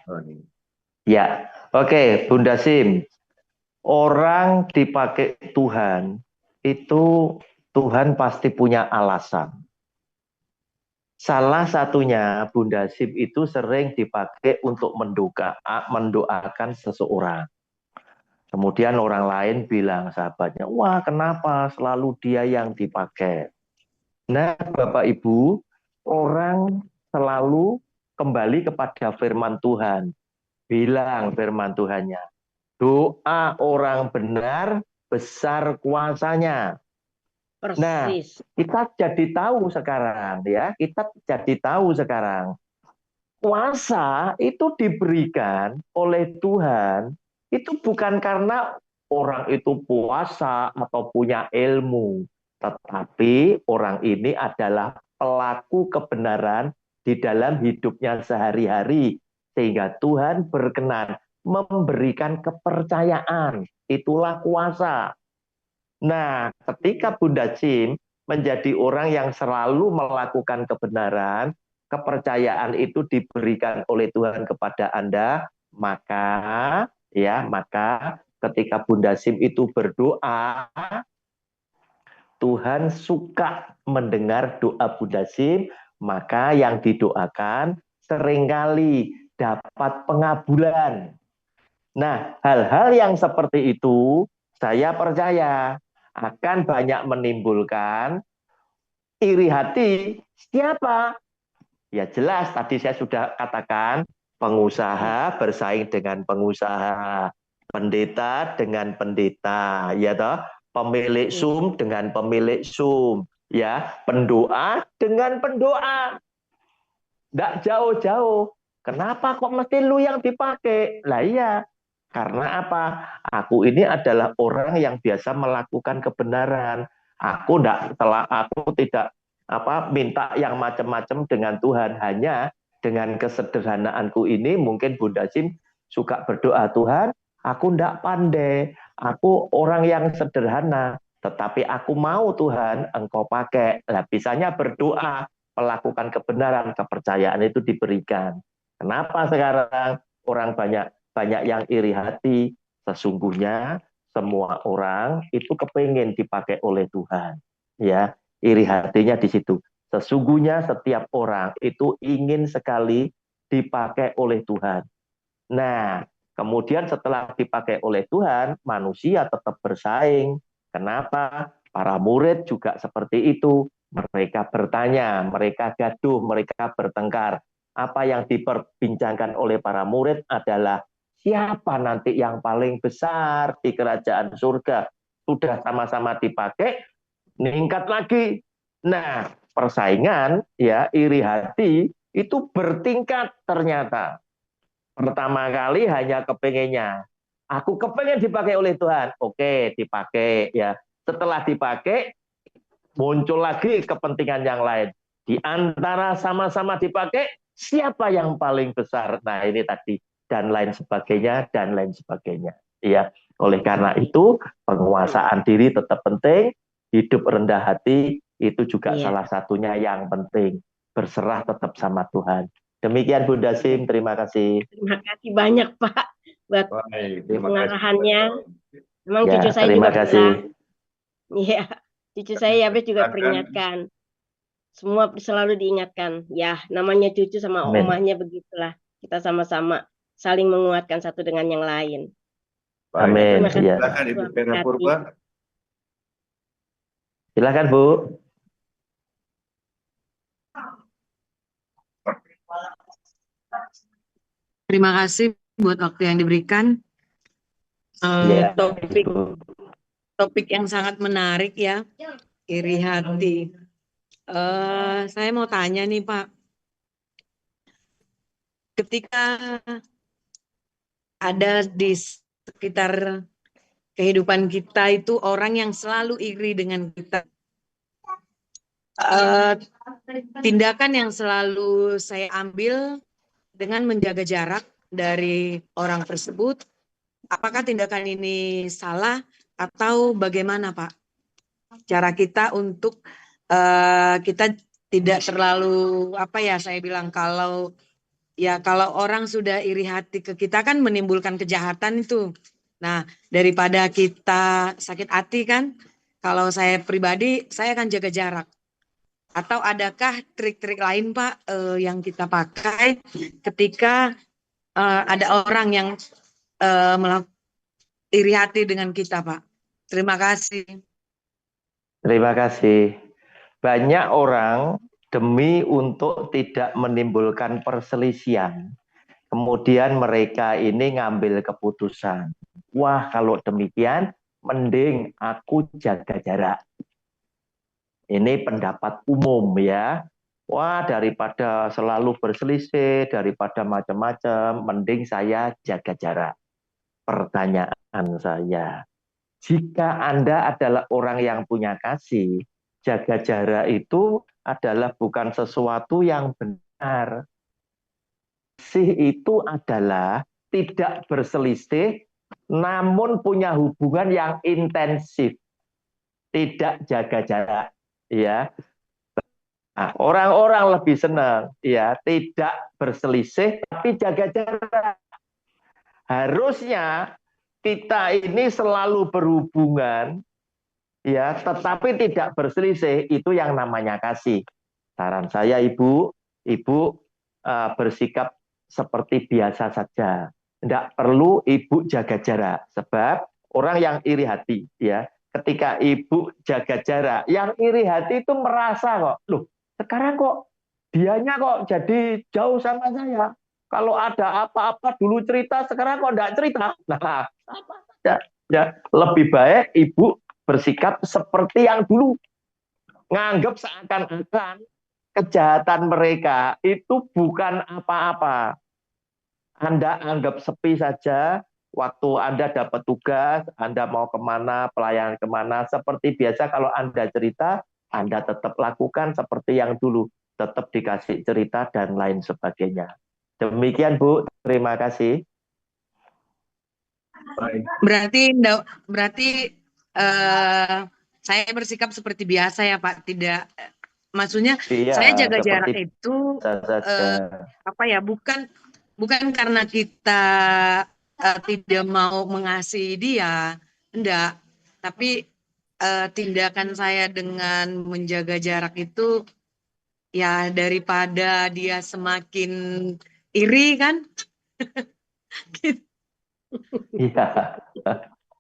Ya, oke, Bunda Sim. Orang dipakai Tuhan itu Tuhan pasti punya alasan. Salah satunya Bunda Sim itu sering dipakai untuk mendoakan seseorang. Kemudian orang lain bilang sahabatnya, wah kenapa selalu dia yang dipakai? Nah Bapak Ibu, orang selalu kembali kepada firman Tuhan. Bilang firman Tuhannya, Doa orang benar besar kuasanya. Nah, Persis. kita jadi tahu sekarang ya, kita jadi tahu sekarang. Kuasa itu diberikan oleh Tuhan, itu bukan karena orang itu puasa atau punya ilmu, tetapi orang ini adalah pelaku kebenaran di dalam hidupnya sehari-hari, sehingga Tuhan berkenan memberikan kepercayaan. Itulah kuasa. Nah, ketika Bunda Jim menjadi orang yang selalu melakukan kebenaran, kepercayaan itu diberikan oleh Tuhan kepada Anda, maka ketika Bunda Jim itu berdoa, Tuhan suka mendengar doa Bunda Jim, maka yang didoakan seringkali dapat pengabulan. Nah, hal-hal yang seperti itu saya percaya akan banyak menimbulkan iri hati. Siapa? Ya jelas tadi saya sudah katakan, pengusaha bersaing dengan pengusaha, pendeta dengan pendeta, ya toh, pemilik Zoom dengan pemilik Zoom, ya, pendoa dengan pendoa. Nggak jauh-jauh. Kenapa kok mesti lu yang dipakai? Lah iya, karena apa? Aku ini adalah orang yang biasa melakukan kebenaran. Aku tidak minta yang macam-macam dengan Tuhan. Hanya dengan kesederhanaanku ini mungkin Bunda Jim suka berdoa, Tuhan, aku tidak pandai. Aku orang yang sederhana. Tetapi aku mau Tuhan, Engkau pakai. Lah bisanya berdoa, melakukan kebenaran, kepercayaan itu diberikan. Kenapa sekarang orang banyak yang iri hati? Sesungguhnya semua orang itu kepengen dipakai oleh Tuhan. Ya, iri hatinya di situ. Sesungguhnya setiap orang itu ingin sekali dipakai oleh Tuhan. Nah, kemudian setelah dipakai oleh Tuhan, manusia tetap bersaing. Kenapa? Para murid juga seperti itu. Mereka bertanya, mereka gaduh, mereka bertengkar. Apa yang diperbincangkan oleh para murid adalah siapa nanti yang paling besar di kerajaan surga. Sudah sama-sama dipakai, meningkat lagi. Nah, persaingan, ya, iri hati itu bertingkat ternyata. Pertama kali hanya kepengennya, aku kepengen dipakai oleh Tuhan. Oke, dipakai, ya. Setelah dipakai, muncul lagi kepentingan yang lain. Di antara sama-sama dipakai, siapa yang paling besar? Nah, ini tadi, dan lain sebagainya, dan lain sebagainya. Ya, oleh karena itu, penguasaan diri tetap penting, hidup rendah hati, itu juga salah satunya yang penting. Berserah tetap sama Tuhan. Demikian Bunda Sim, terima kasih. Terima kasih banyak Pak buat pengarahannya. Memang Ya, cucu saya terima juga kasih. Iya, cucu saya Yabes juga peringatkan. Semua selalu diingatkan. Ya, namanya cucu sama Amin. omahnya begitulah. Kita sama-sama saling menguatkan satu dengan yang lain. Amin. Terima kasih. Ya. Silakan Ibu Pena Purba. Silakan Bu. Terima kasih buat waktu yang diberikan. Ya, Topik yang sangat menarik ya, iri hati. Saya mau tanya nih Pak, ketika ada di sekitar kehidupan kita itu orang yang selalu iri dengan kita, tindakan yang selalu saya ambil dengan menjaga jarak dari orang tersebut, apakah tindakan ini salah atau bagaimana Pak? Cara kita untuk kita tidak terlalu saya bilang kalau orang sudah iri hati ke kita kan menimbulkan kejahatan itu. Nah, daripada kita sakit hati kan, kalau saya pribadi saya akan jaga jarak. Atau adakah trik-trik lain Pak yang kita pakai ketika ada orang yang iri hati dengan kita Pak? Terima kasih. Terima kasih. Banyak orang demi untuk tidak menimbulkan perselisihan, kemudian mereka ini ngambil keputusan wah kalau demikian mending aku jaga jarak. Ini pendapat umum ya. Wah, daripada selalu berselisih, daripada macam-macam, mending saya jaga jarak. Pertanyaan saya, jika Anda adalah orang yang punya kasih, jaga jarak itu adalah bukan sesuatu yang benar. Kasih itu adalah tidak berselisih, namun punya hubungan yang intensif. Tidak jaga jarak. Ya, nah, orang-orang lebih senang ya tidak berselisih tapi jaga jarak. Harusnya kita ini selalu berhubungan ya, tetapi tidak berselisih, itu yang namanya kasih. Saran saya ibu bersikap seperti biasa saja. Tidak perlu ibu jaga jarak, sebab orang yang iri hati ya. Ketika ibu jaga jarak, yang iri hati itu merasa kok, loh sekarang kok dianya kok jadi jauh sama saya. Kalau ada apa-apa dulu cerita, sekarang kok enggak cerita. Nah, apa saja. Ya, lebih baik ibu bersikap seperti yang dulu. Nganggap seakan-akan kejahatan mereka itu bukan apa-apa. Anda anggap sepi saja. Waktu Anda dapat tugas, Anda mau kemana, pelayanan kemana, seperti biasa kalau Anda cerita, Anda tetap lakukan seperti yang dulu, tetap dikasih cerita dan lain sebagainya. Demikian Bu, terima kasih. Berarti saya bersikap seperti biasa ya Pak, tidak maksudnya iya, saya jaga jarak itu bukan karena kita tidak mau mengasihi dia, enggak, tapi tindakan saya dengan menjaga jarak itu ya daripada dia semakin iri kan.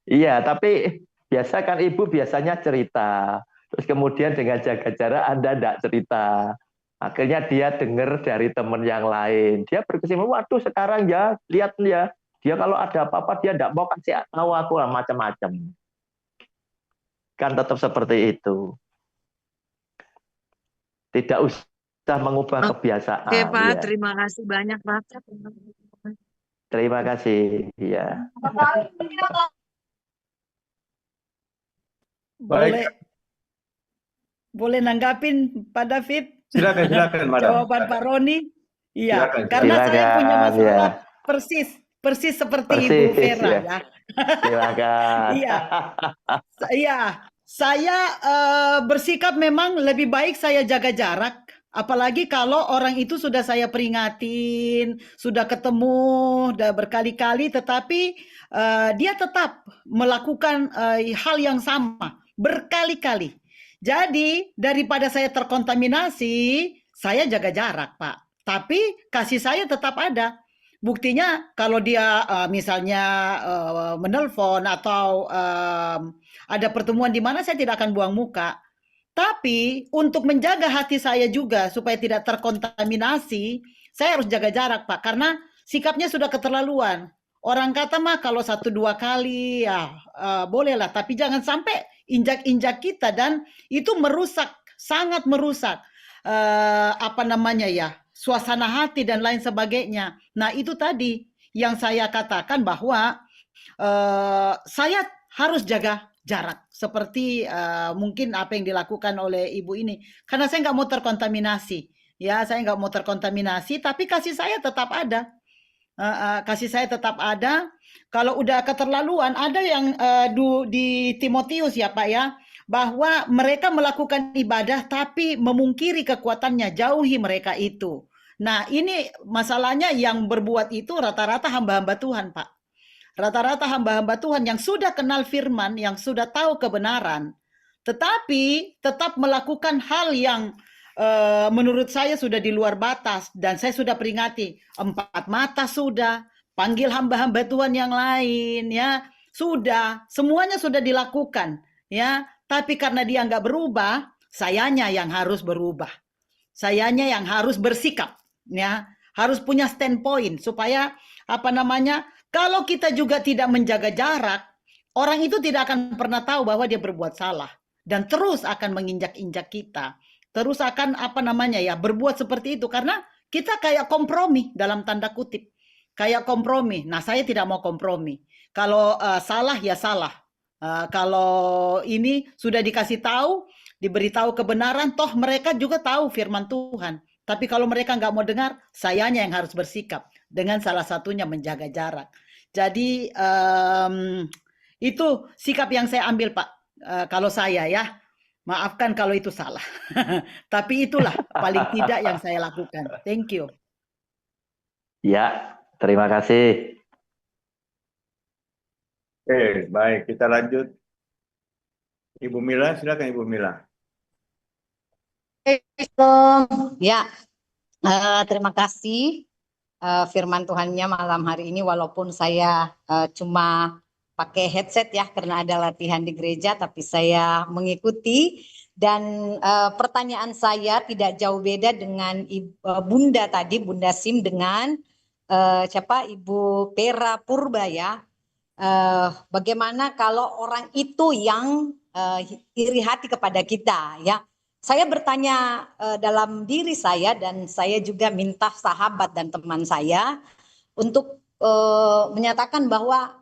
Iya, tapi biasa kan ibu biasanya cerita, terus kemudian dengan jaga jarak Anda enggak cerita. Akhirnya dia dengar dari teman yang lain, dia berkesimpulan, waduh sekarang ya lihat ya, dia kalau ada apa-apa dia tidak mau kasih tahu aku macam-macam. Kan tetap seperti itu. Tidak usah mengubah kebiasaan. Oke Pak, ya. Terima kasih banyak Pak. Terima kasih. Ya. Boleh nanggapin Pak David? Silakan, Madam. Jawaban Pak Roni. Iya, karena saya punya masalah persis seperti Ibu Vera ya. Silakan. Iya, saya bersikap memang lebih baik saya jaga jarak. Apalagi kalau orang itu sudah saya peringatin, sudah ketemu, sudah berkali-kali, tetapi dia tetap melakukan hal yang sama berkali-kali. Jadi daripada saya terkontaminasi, saya jaga jarak, Pak. Tapi kasih saya tetap ada. Buktinya kalau dia misalnya menelpon atau ada pertemuan di mana, saya tidak akan buang muka. Tapi untuk menjaga hati saya juga supaya tidak terkontaminasi, saya harus jaga jarak, Pak. Karena sikapnya sudah keterlaluan. Orang kata mah kalau 1-2 kali ya bolehlah, tapi jangan sampai injak-injak kita, dan itu merusak, sangat merusak suasana hati dan lain sebagainya. Nah, itu tadi yang saya katakan bahwa saya harus jaga jarak seperti mungkin apa yang dilakukan oleh ibu ini, karena saya nggak mau terkontaminasi. Ya, saya nggak mau terkontaminasi, tapi kasih saya tetap ada. Kasih saya tetap ada. Kalau udah keterlaluan, ada yang di Timotius ya Pak ya, bahwa mereka melakukan ibadah tapi memungkiri kekuatannya, jauhi mereka itu. Nah, ini masalahnya yang berbuat itu rata-rata hamba-hamba Tuhan, Pak. Rata-rata hamba-hamba Tuhan yang sudah kenal firman, yang sudah tahu kebenaran, tetapi tetap melakukan hal yang menurut saya sudah di luar batas, dan saya sudah peringati 4 mata sudah, panggil hamba-hamba Tuhan yang lain ya, sudah, semuanya sudah dilakukan ya, tapi karena dia nggak berubah, sayanya yang harus berubah, sayanya yang harus bersikap ya, harus punya standpoint supaya Kalau kita juga tidak menjaga jarak, orang itu tidak akan pernah tahu bahwa dia berbuat salah dan terus akan menginjak-injak kita. Terus akan berbuat seperti itu karena kita kayak kompromi dalam tanda kutip. Kayak kompromi. Nah, saya tidak mau kompromi. Kalau salah ya salah. Kalau ini sudah dikasih tahu, diberitahu kebenaran, toh mereka juga tahu firman Tuhan. Tapi kalau mereka nggak mau dengar, sayanya yang harus bersikap. Dengan salah satunya menjaga jarak. Jadi itu sikap yang saya ambil, Pak. Kalau saya ya, maafkan kalau itu salah. Tapi itulah paling tidak yang saya lakukan. Thank you. Ya, terima kasih. Oke, baik. Kita lanjut. Ibu Mila, silakan Ibu Mila. Ya, terima kasih firman Tuhannya malam hari ini, walaupun saya cuma pakai headset ya karena ada latihan di gereja, tapi saya mengikuti dan pertanyaan saya tidak jauh beda dengan Bunda tadi, Bunda Sim dengan Ibu Pera Purba ya. Bagaimana kalau orang itu yang iri hati kepada kita ya. Saya bertanya dalam diri saya dan saya juga minta sahabat dan teman saya untuk menyatakan bahwa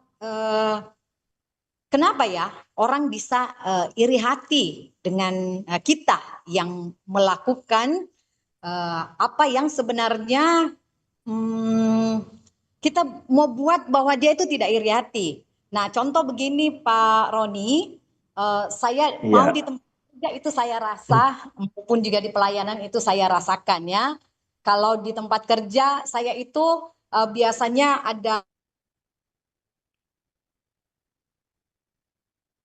kenapa ya orang bisa iri hati dengan kita yang melakukan apa yang sebenarnya kita mau buat bahwa dia itu tidak iri hati. Nah, contoh begini Pak Roni, saya mau di tempat kerja itu saya rasa, maupun juga di pelayanan itu saya rasakan ya. Kalau di tempat kerja saya itu biasanya ada.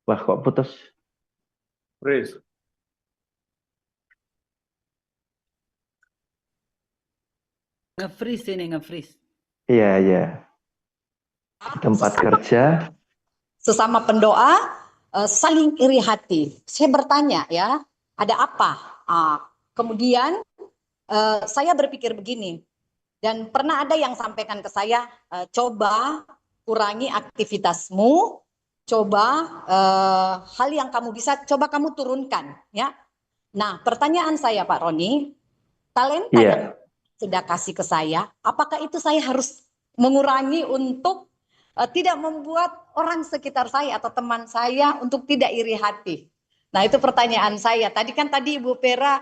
Wah, kok putus? Freeze. Nge-freeze ini, nge-freeze. Iya, iya. Tempat kerja. Sesama pendoa saling iri hati. Saya bertanya ya, ada apa? Kemudian saya berpikir begini, dan pernah ada yang sampaikan ke saya, coba kurangi aktivitasmu, coba hal yang kamu bisa, coba kamu turunkan ya. Nah, pertanyaan saya Pak Roni, talenta yang sudah kasih ke saya, apakah itu saya harus mengurangi untuk tidak membuat orang sekitar saya atau teman saya untuk tidak iri hati? Nah, itu pertanyaan saya. Tadi Ibu Pera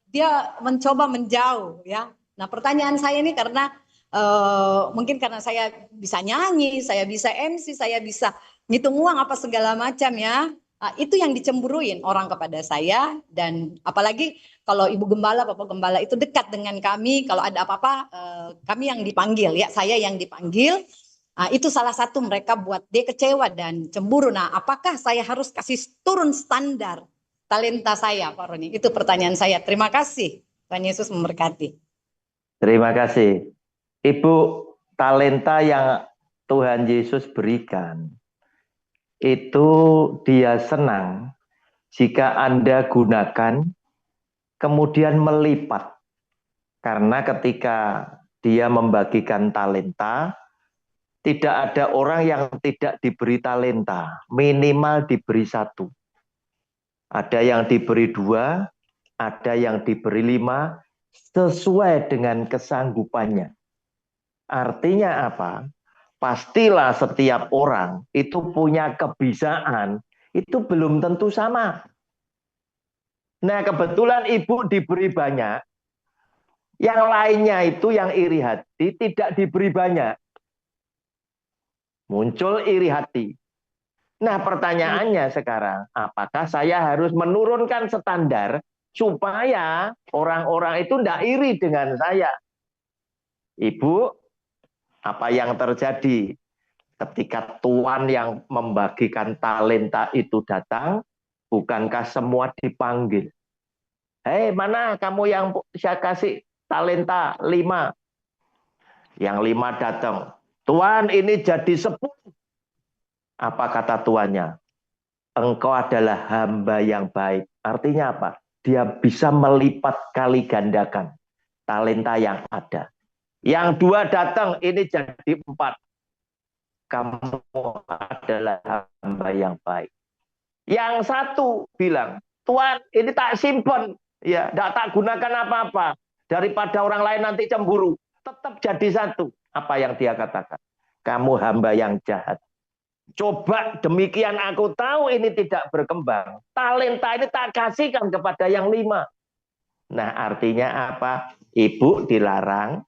dia mencoba menjauh ya. Nah, pertanyaan saya ini karena mungkin karena saya bisa nyanyi, saya bisa MC, saya bisa ngitung uang apa segala macam ya. Itu yang dicemburuin orang kepada saya, dan apalagi kalau Ibu Gembala, Bapak Gembala itu dekat dengan kami, kalau ada apa-apa kami yang dipanggil ya, saya yang dipanggil. Itu salah satu mereka buat dia kecewa dan cemburu. Nah, apakah saya harus kasih turun standar talenta saya, Pak Roni? Itu pertanyaan saya. Terima kasih. Tuhan Yesus memberkati. Terima kasih. Ibu, talenta yang Tuhan Yesus berikan, itu dia senang jika Anda gunakan, kemudian melipat. Karena ketika dia membagikan talenta, tidak ada orang yang tidak diberi talenta, minimal diberi 1. Ada yang diberi 2, ada yang diberi 5, sesuai dengan kesanggupannya. Artinya apa? Pastilah setiap orang itu punya kebisaan, itu belum tentu sama. Nah, kebetulan Ibu diberi banyak, yang lainnya itu yang iri hati tidak diberi banyak. Muncul iri hati. Nah, pertanyaannya sekarang, apakah saya harus menurunkan standar supaya orang-orang itu tidak iri dengan saya? Ibu, apa yang terjadi ketika Tuhan yang membagikan talenta itu datang, bukankah semua dipanggil? Hei, mana kamu yang saya kasih talenta 5? Yang 5 datang. Tuhan, ini jadi 10. Apa kata tuannya? Engkau adalah hamba yang baik. Artinya apa? Dia bisa melipat kali gandakan talenta yang ada. Yang 2 datang, ini jadi 4. kamu adalah hamba yang baik. Yang satu bilang, Tuhan ini tak simpen, ya, tak gunakan apa-apa. Daripada orang lain nanti cemburu. Tetap jadi satu. Apa yang dia katakan? Kamu hamba yang jahat. Coba demikian aku tahu ini tidak berkembang. Talenta ini tak kasihkan kepada yang 5. Nah, artinya apa? Ibu dilarang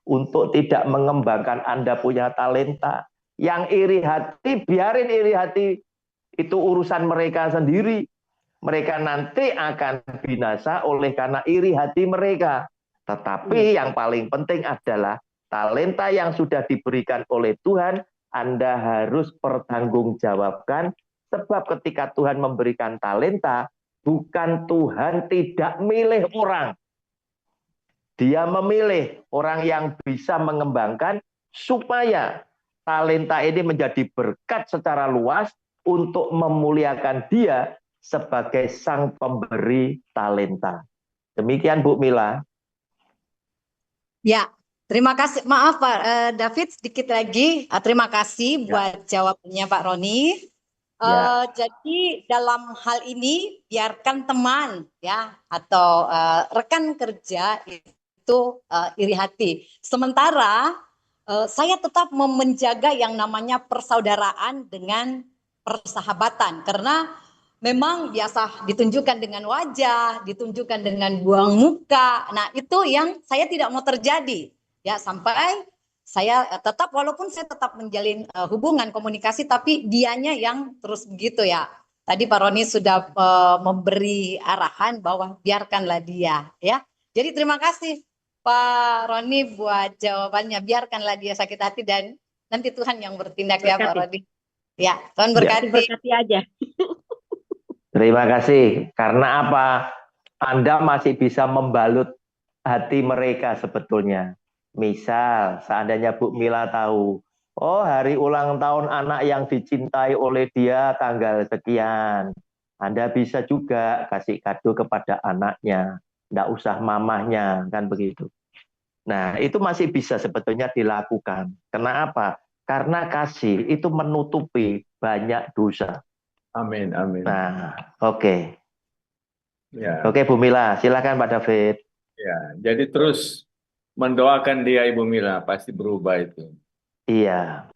untuk tidak mengembangkan Anda punya talenta. Yang iri hati, biarin iri hati, itu urusan mereka sendiri. Mereka nanti akan binasa oleh karena iri hati mereka. Tetapi yang paling penting adalah talenta yang sudah diberikan oleh Tuhan, Anda harus pertanggungjawabkan. Sebab ketika Tuhan memberikan talenta, bukan Tuhan tidak milih orang. Dia memilih orang yang bisa mengembangkan supaya talenta ini menjadi berkat secara luas untuk memuliakan dia sebagai sang pemberi talenta. Demikian Bu Mila. Ya, terima kasih. Maaf Pak David, sedikit lagi. Terima kasih buat jawabannya Pak Roni. Jadi dalam hal ini biarkan teman ya atau rekan kerja itu iri hati. Sementara saya tetap menjaga yang namanya persaudaraan dengan persahabatan, karena memang biasa ditunjukkan dengan wajah, ditunjukkan dengan buang muka. Nah, itu yang saya tidak mau terjadi. Ya, sampai saya tetap, walaupun saya tetap menjalin hubungan komunikasi, tapi dianya yang terus begitu ya. Tadi Pak Roni sudah memberi arahan bahwa biarkanlah dia ya. Jadi terima kasih Pak Roni buat jawabannya. Biarkanlah dia sakit hati dan nanti Tuhan yang bertindak ya Pak Roni. Ya, Tuhan berkati. Berkati aja. Terima kasih. Karena apa? Anda masih bisa membalut hati mereka sebetulnya. Misal, seandainya Bu Mila tahu, oh hari ulang tahun anak yang dicintai oleh dia tanggal sekian. Anda bisa juga kasih kado kepada anaknya. Nggak usah mamahnya, kan begitu. Nah, itu masih bisa sebetulnya dilakukan. Kenapa? Karena kasih itu menutupi banyak dosa. Amin, amin. Nah, oke. Ya. Oke, Bu Mila, silakan Pak David. Ya, jadi terus mendoakan dia Ibu Mila, pasti berubah itu. Iya.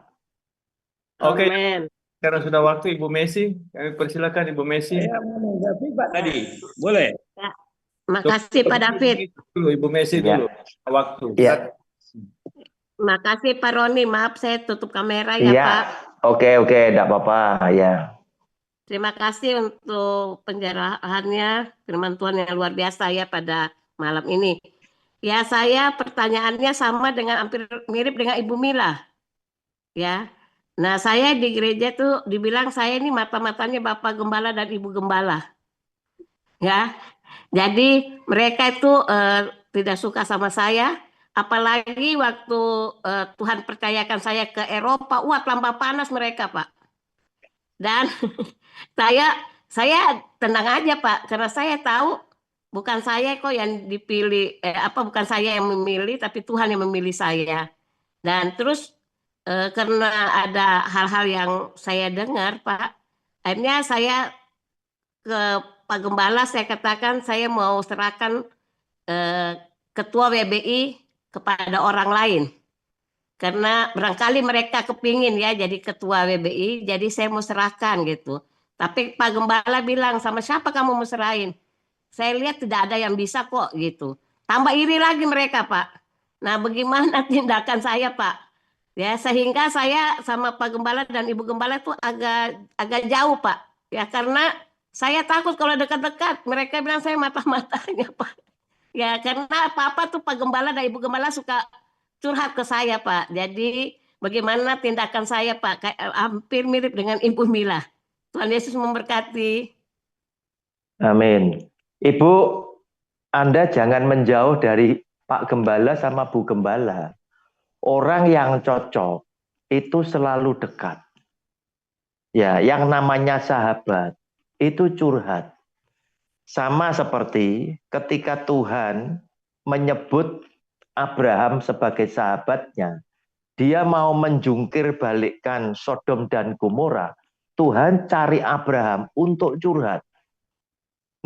Oke, Amen. karena sudah waktu Ibu Messi, kami persilakan Ibu Messi. Saya menanggapi Pak tadi, boleh? Ya. Makasih Pak David. Dulu, Ibu Messi dulu, waktu. Ya. Makasih Pak Roni, maaf saya tutup kamera ya Pak. Oke, enggak apa-apa, ya. Terima kasih untuk penjelasannya, firman Tuhan yang luar biasa ya pada malam ini. Ya, saya pertanyaannya sama dengan hampir mirip dengan Ibu Mila. Ya. Nah, saya di gereja tuh dibilang saya ini mata-matanya Bapak Gembala dan Ibu Gembala. Ya. Jadi mereka itu tidak suka sama saya, apalagi waktu Tuhan percayakan saya ke Eropa, wah tambah panas mereka, Pak. Dan saya tenang aja Pak, karena saya tahu bukan saya kok yang dipilih, bukan saya yang memilih, tapi Tuhan yang memilih saya. Dan terus karena ada hal-hal yang saya dengar Pak, akhirnya saya ke Pak Gembala, saya katakan saya mau serahkan ketua WBI kepada orang lain. Karena barangkali mereka kepingin ya jadi ketua WBI, jadi saya mau serahkan gitu. Tapi Pak Gembala bilang, sama siapa kamu mau serahin? Saya lihat tidak ada yang bisa kok gitu. Tambah iri lagi mereka Pak. Nah bagaimana tindakan saya Pak? Ya sehingga saya sama Pak Gembala dan Ibu Gembala itu agak jauh Pak. Ya karena saya takut kalau dekat-dekat. Mereka bilang saya mata-matanya Pak. Ya karena apa-apa tuh Pak Gembala dan Ibu Gembala suka curhat ke saya Pak. Jadi bagaimana tindakan saya Pak? Hampir mirip dengan Ibu Mila. Tuhan Yesus memberkati. Amin. Ibu, Anda jangan menjauh dari Pak Gembala sama Bu Gembala. Orang yang cocok itu selalu dekat. Ya, yang namanya sahabat itu curhat. Sama seperti ketika Tuhan menyebut Abraham sebagai sahabatnya, dia mau menjungkir balikkan Sodom dan Gomora, Tuhan cari Abraham untuk curhat.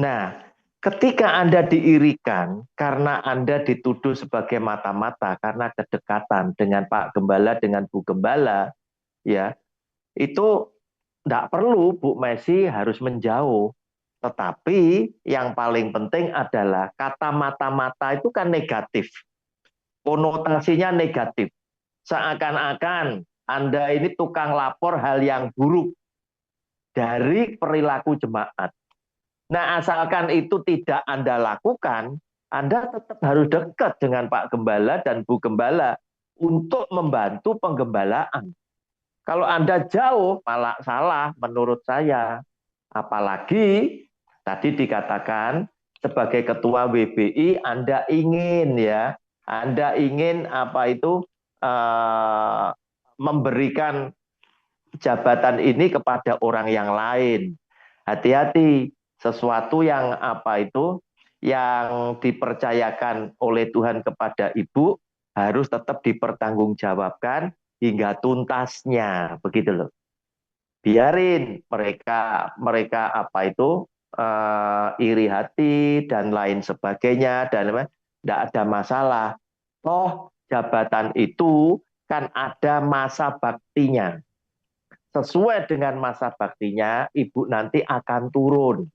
Nah, ketika Anda diirikan karena Anda dituduh sebagai mata-mata karena kedekatan dengan Pak Gembala, dengan Bu Gembala, ya, itu tidak perlu Bu Messi harus menjauh. Tetapi yang paling penting adalah kata mata-mata itu kan negatif. Konotasinya negatif. Seakan-akan Anda ini tukang lapor hal yang buruk dari perilaku jemaat. Nah, asalkan itu tidak Anda lakukan, Anda tetap harus dekat dengan Pak Gembala dan Bu Gembala untuk membantu penggembalaan. Kalau Anda jauh, malah salah menurut saya. Apalagi tadi dikatakan sebagai ketua WBI Anda ingin memberikan jabatan ini kepada orang yang lain. Hati-hati, sesuatu yang yang dipercayakan oleh Tuhan kepada Ibu harus tetap dipertanggungjawabkan hingga tuntasnya, begitu loh. Biarin mereka iri hati dan lain sebagainya, dan tidak ada masalah. Toh jabatan itu kan ada masa baktinya. Sesuai dengan masa baktinya, Ibu nanti akan turun.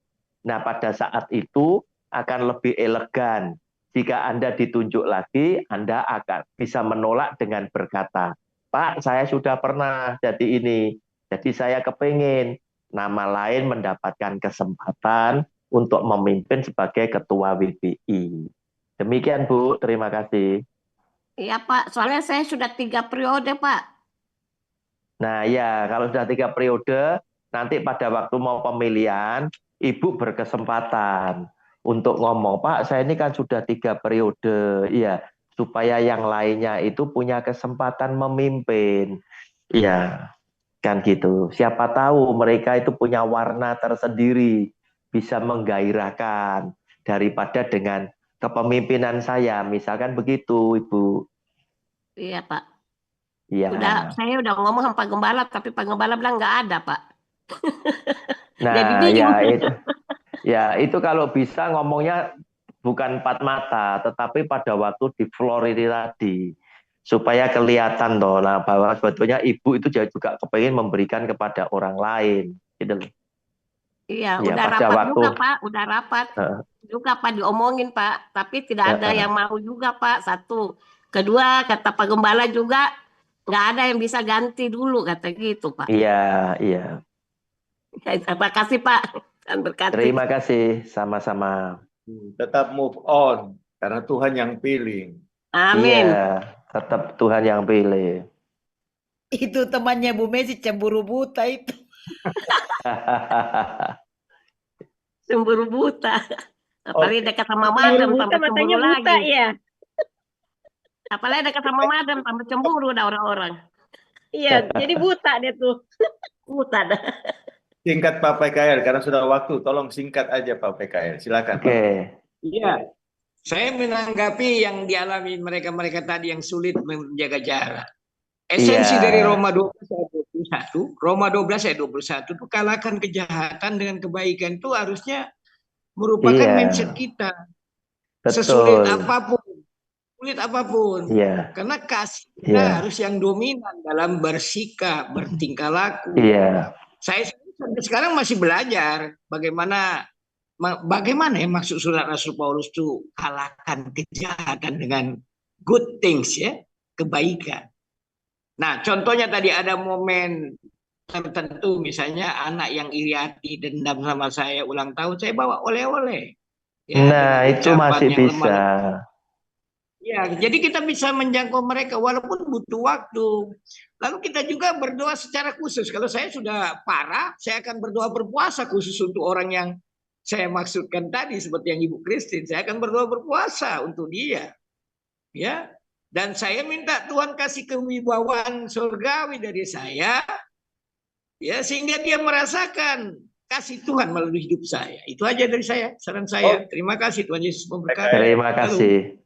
Nah, pada saat itu akan lebih elegan. Jika Anda ditunjuk lagi, Anda akan bisa menolak dengan berkata, Pak, saya sudah pernah jadi ini. Jadi saya kepingin nama lain mendapatkan kesempatan untuk memimpin sebagai ketua WBI. Demikian Bu, terima kasih. Iya Pak, soalnya saya sudah 3 periode Pak. Nah ya, kalau sudah 3 periode, nanti pada waktu mau pemilihan, Ibu berkesempatan untuk ngomong, Pak saya ini kan sudah 3 periode, iya, supaya yang lainnya itu punya kesempatan memimpin. Iya, kan gitu. Siapa tahu mereka itu punya warna tersendiri, bisa menggairahkan daripada dengan kepemimpinan saya, misalkan begitu, Ibu. Iya Pak. Iya. Saya udah ngomong sama Pak Gembala, tapi Pak Gembala bilang nggak ada Pak. Nah, ya itu kalau bisa ngomongnya bukan 4 mata, tetapi pada waktu di floor ini tadi, supaya kelihatan toh, nah bahwa sebetulnya Ibu itu juga kepengen memberikan kepada orang lain, gitu loh. Iya, ya, udah pada rapat waktu juga Pak, udah rapat juga Pak diomongin Pak, tapi tidak ada yang mau juga Pak. Satu, kedua kata Pak Gembala juga nggak ada yang bisa ganti dulu kata gitu Pak. Iya. Terima kasih Pak. Terima kasih, sama-sama. Tetap move on karena Tuhan yang pilih. Amin. Iya, tetap Tuhan yang pilih. Itu temannya Bu Messi cemburu buta itu. Cemburu buta. Apalagi dekat sama madam tambah cemburu lagi. Ya. Apalagi dekat sama madam tambah cemburu udah orang-orang. Iya, jadi buta dia tuh. Buta dah. Singkat Pak PKL karena sudah waktu, tolong singkat aja Pak PKL. Silakan. Oke. Iya. Saya menanggapi yang dialami mereka-mereka tadi yang sulit menjaga jarak. Esensi dari Roma 12 ayat 21, Roma 12 ayat 21 itu kalahkan kejahatan dengan kebaikan, itu harusnya merupakan mindset kita. Sesulit apapun. Karena kasih kita harus yang dominan dalam bersikap, bertingkah laku. Saya sampai sekarang masih belajar bagaimana ya maksud surat Rasul Paulus itu kalahkan kejahatan dengan good things, ya, kebaikan. Nah, contohnya tadi ada momen tertentu, misalnya anak yang iri hati dendam sama saya ulang tahun, saya bawa oleh-oleh. Ya, nah, itu masih bisa. Ya, jadi kita bisa menjangkau mereka walaupun butuh waktu. Lalu kita juga berdoa secara khusus. Kalau saya sudah parah, saya akan berdoa berpuasa khusus untuk orang yang saya maksudkan tadi, seperti yang Ibu Christine. Saya akan berdoa berpuasa untuk dia. Ya. Dan saya minta Tuhan kasih kewibawaan surgawi dari saya, ya, sehingga dia merasakan kasih Tuhan melalui hidup saya. Itu aja dari saya, saran saya. Terima kasih, Tuhan Yesus memberkati. Terima kasih.